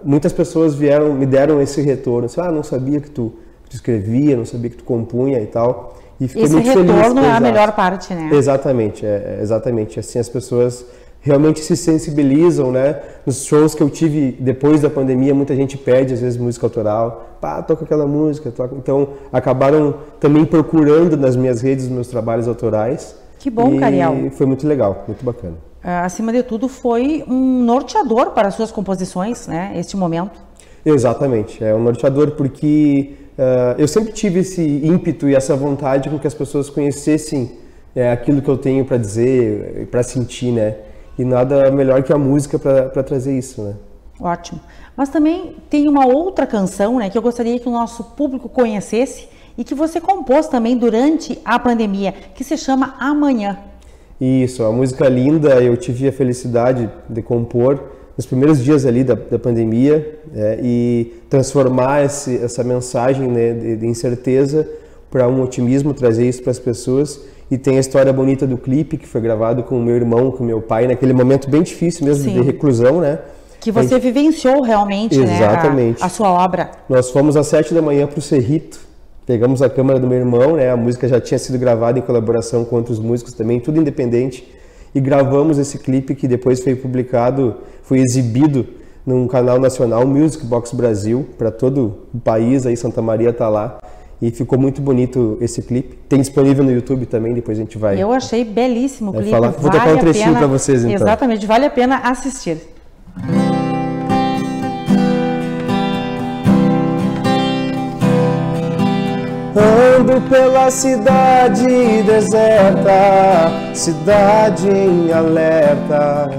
muitas pessoas me deram esse retorno, assim, não sabia que tu escrevia, não sabia que tu compunha e tal. E fiquei muito feliz. Esse retorno é a melhor parte, né? Exatamente, exatamente. Assim, as pessoas realmente se sensibilizam, né? Nos shows que eu tive depois da pandemia, muita gente pede, às vezes, música autoral. Toca aquela música, toca. Então, acabaram também procurando nas minhas redes os meus trabalhos autorais. Que bom, Cariel. E foi muito legal, muito bacana. Acima de tudo, foi um norteador para as suas composições, né? Este momento. Exatamente, é um norteador porque eu sempre tive esse ímpeto e essa vontade com que as pessoas conhecessem aquilo que eu tenho para dizer, para sentir, né? E nada melhor que a música para trazer isso, né? Ótimo. Mas também tem uma outra canção, né, que eu gostaria que o nosso público conhecesse e que você compôs também durante a pandemia, que se chama Amanhã. Isso, a música linda, eu tive a felicidade de compor nos primeiros dias ali da pandemia, e transformar essa mensagem, né, de incerteza para um otimismo, trazer isso para as pessoas. E tem a história bonita do clipe, que foi gravado com o meu irmão, com o meu pai, naquele momento bem difícil mesmo, Sim. de reclusão, né? Que você vivenciou realmente, Exatamente. Né, a sua obra. Nós fomos às 7 da manhã para o Cerrito, pegamos a câmera do meu irmão, né? A música já tinha sido gravada em colaboração com outros músicos também, tudo independente. E gravamos esse clipe que depois foi publicado, foi exibido num canal nacional, Music Box Brasil, para todo o país, aí Santa Maria tá lá. E ficou muito bonito esse clipe. Tem disponível no YouTube também, depois a gente vai... Eu achei belíssimo o clipe. Vou tocar um trechinho para vocês, então. Exatamente, vale a pena assistir. Ando pela cidade deserta, cidade em alerta,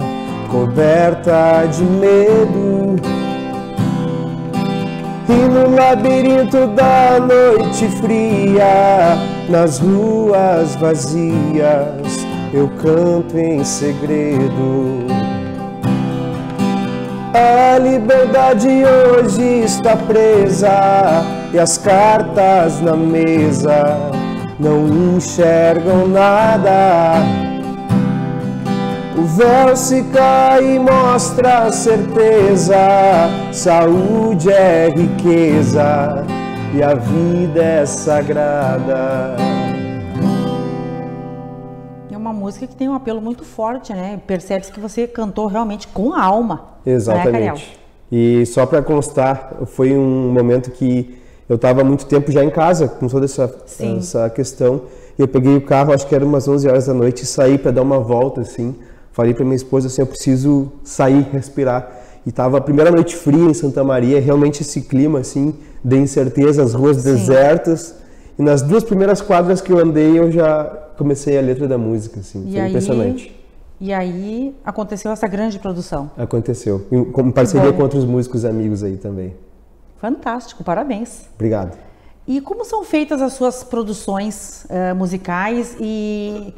coberta de medo. E no labirinto da noite fria, nas ruas vazias, eu canto em segredo. A liberdade hoje está presa e as cartas na mesa não enxergam nada. O véu se cai e mostra a certeza, saúde é riqueza e a vida é sagrada. É uma música que tem um apelo muito forte, né? Percebe-se que você cantou realmente com a alma. Exatamente. Né, e só para constar, foi um momento que eu estava há muito tempo já em casa, com toda essa questão. E eu peguei o carro, acho que era umas 11 horas da noite, e saí para dar uma volta, assim. Falei para minha esposa assim, eu preciso sair, respirar. E estava a primeira noite fria em Santa Maria, realmente esse clima assim, de incerteza, as ruas desertas. E nas 2 primeiras quadras que eu andei, eu já comecei a letra da música, assim. Foi impressionante. E aí aconteceu essa grande produção. Aconteceu, em parceria com outros músicos amigos aí também. Fantástico, parabéns. Obrigado. E como são feitas as suas produções musicais e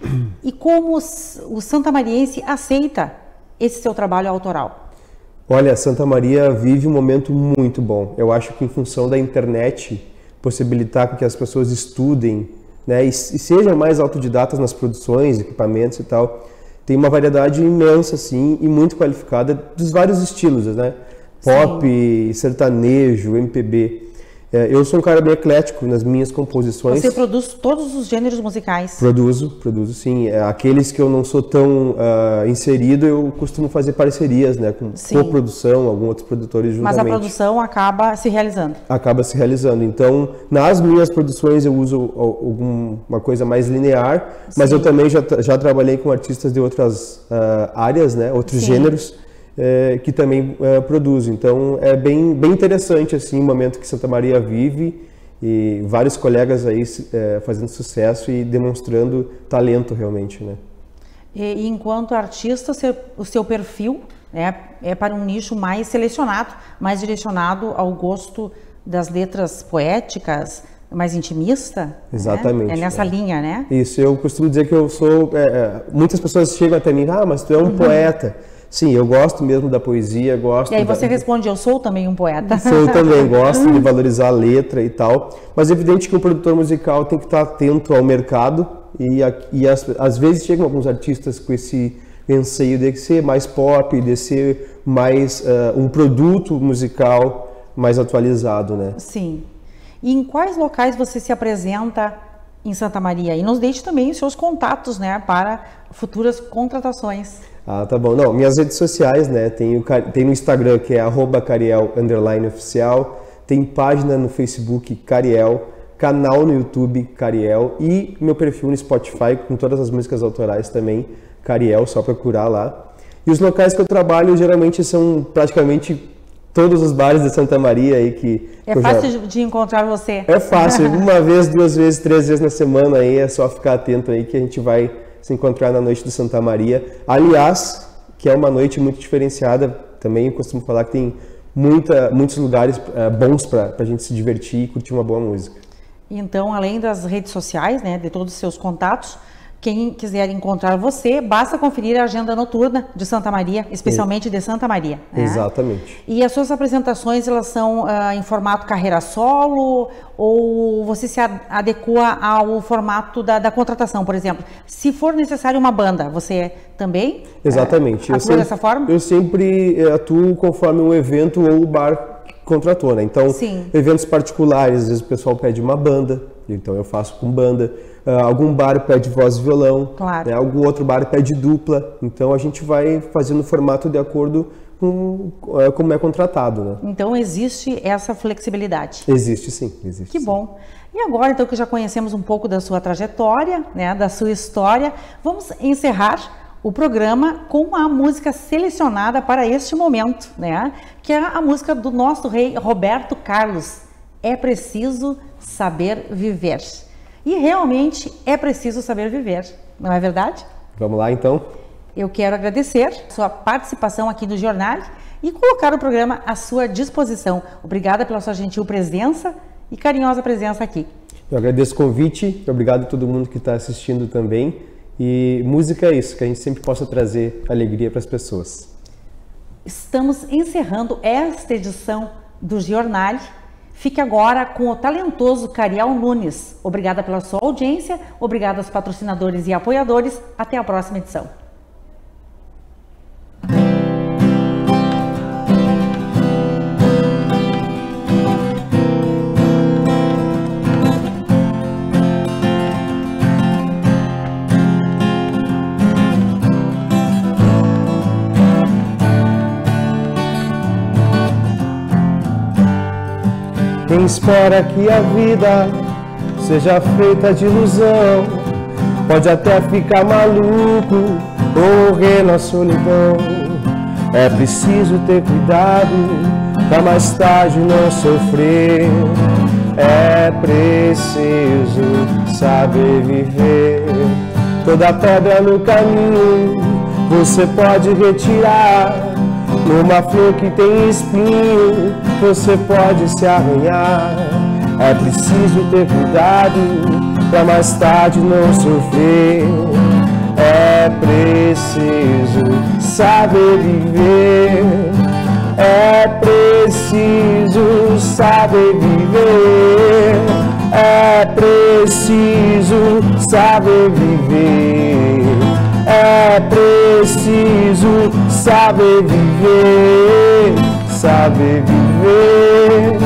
como o santamariense aceita esse seu trabalho autoral? Olha, Santa Maria vive um momento muito bom. Eu acho que em função da internet possibilitar que as pessoas estudem, né, e sejam mais autodidatas nas produções, equipamentos e tal, tem uma variedade imensa, assim, e muito qualificada dos vários estilos, né? Pop, sim, sertanejo, MPB. Eu sou um cara bem eclético nas minhas composições. Você produz todos os gêneros musicais? Produzo sim. Aqueles que eu não sou tão inserido, eu costumo fazer parcerias, né, com coprodução, alguns outros produtores juntamente. Mas a produção acaba se realizando? Acaba se realizando. Então, nas minhas produções eu uso uma coisa mais linear, mas eu também já trabalhei com artistas de outras áreas, né, outros gêneros, que também produzo. Então é bem interessante assim o momento que Santa Maria vive, e vários colegas aí fazendo sucesso e demonstrando talento realmente, né? E enquanto artista, o seu perfil é para um nicho mais selecionado, mais direcionado ao gosto das letras poéticas, mais intimista? Exatamente. É nessa linha, né? Isso, eu costumo dizer que eu sou... muitas pessoas chegam até mim, mas tu é um poeta. Sim, eu gosto mesmo da poesia, gosto... E aí você responde, eu sou também um poeta. Sou também, gosto de valorizar a letra e tal, mas é evidente que o produtor musical tem que estar atento ao mercado e às vezes chegam alguns artistas com esse anseio de ser mais pop, de ser mais um produto musical mais atualizado, né? Sim. E em quais locais você se apresenta em Santa Maria? E nos deixe também os seus contatos, né, para futuras contratações. Ah, tá bom. Não, minhas redes sociais, né, tem no Instagram, que é @cariel_oficial, tem página no Facebook, Cariel, canal no YouTube, Cariel, e meu perfil no Spotify, com todas as músicas autorais também, Cariel, só procurar lá. E os locais que eu trabalho, geralmente, são praticamente todos os bares de Santa Maria aí que... É fácil de encontrar você? É fácil, uma vez, 2 vezes, 3 vezes na semana aí, é só ficar atento aí que a gente vai se encontrar na noite do Santa Maria. Aliás, que é uma noite muito diferenciada, também eu costumo falar que tem muitos lugares bons para a gente se divertir e curtir uma boa música. Então, além das redes sociais, né, de todos os seus contatos, quem quiser encontrar você, basta conferir a agenda noturna de Santa Maria, especialmente de Santa Maria. Né? Exatamente. E as suas apresentações, elas são em formato carreira solo, ou você se adequa ao formato da contratação, por exemplo? Se for necessário uma banda, você também Exatamente. atua dessa forma? Eu sempre atuo conforme o evento ou o bar contratou, né? Então, eventos particulares, às vezes o pessoal pede uma banda, então eu faço com banda. Algum bar pede voz e violão, claro, né? Algum outro bar pede dupla, então a gente vai fazendo o formato de acordo com como é contratado, né? Então existe essa flexibilidade? Existe sim, existe. Que bom. E agora, então, que já conhecemos um pouco da sua trajetória, né, da sua história, vamos encerrar o programa com a música selecionada para este momento, né? Que é a música do nosso rei Roberto Carlos, É Preciso Saber Viver. E realmente é preciso saber viver, não é verdade? Vamos lá, então. Eu quero agradecer sua participação aqui no Jornal e colocar o programa à sua disposição. Obrigada pela sua gentil presença e carinhosa presença aqui. Eu agradeço o convite, obrigado a todo mundo que está assistindo também. E música é isso, que a gente sempre possa trazer alegria para as pessoas. Estamos encerrando esta edição do Jornal. Fique agora com o talentoso Cariel Nunes. Obrigada pela sua audiência, obrigada aos patrocinadores e apoiadores. Até a próxima edição. Quem espera que a vida seja feita de ilusão pode até ficar maluco ou morrer na solidão. É preciso ter cuidado pra mais tarde não sofrer. É preciso saber viver. Toda pedra no caminho você pode retirar. Numa flor que tem espinho, você pode se arranhar. É preciso ter cuidado pra mais tarde não sofrer. É preciso saber viver. É preciso saber viver. É preciso saber viver. É preciso saber viver. Saber viver.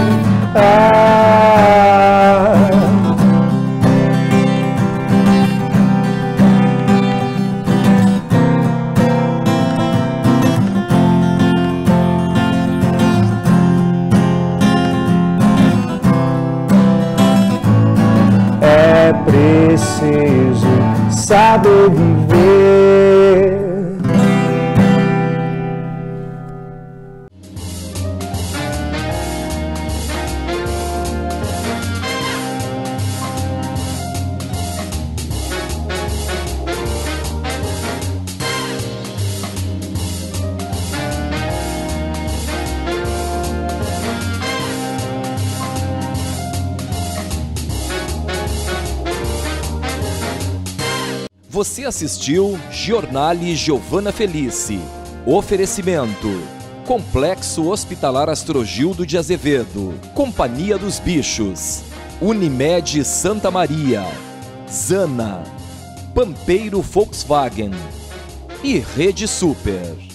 É preciso saber viver. Você assistiu Giornale Giovana Felice. Oferecimento: Complexo Hospitalar Astrogildo de Azevedo, Companhia dos Bichos, Unimed Santa Maria, Zana, Pampeiro Volkswagen e Rede Super.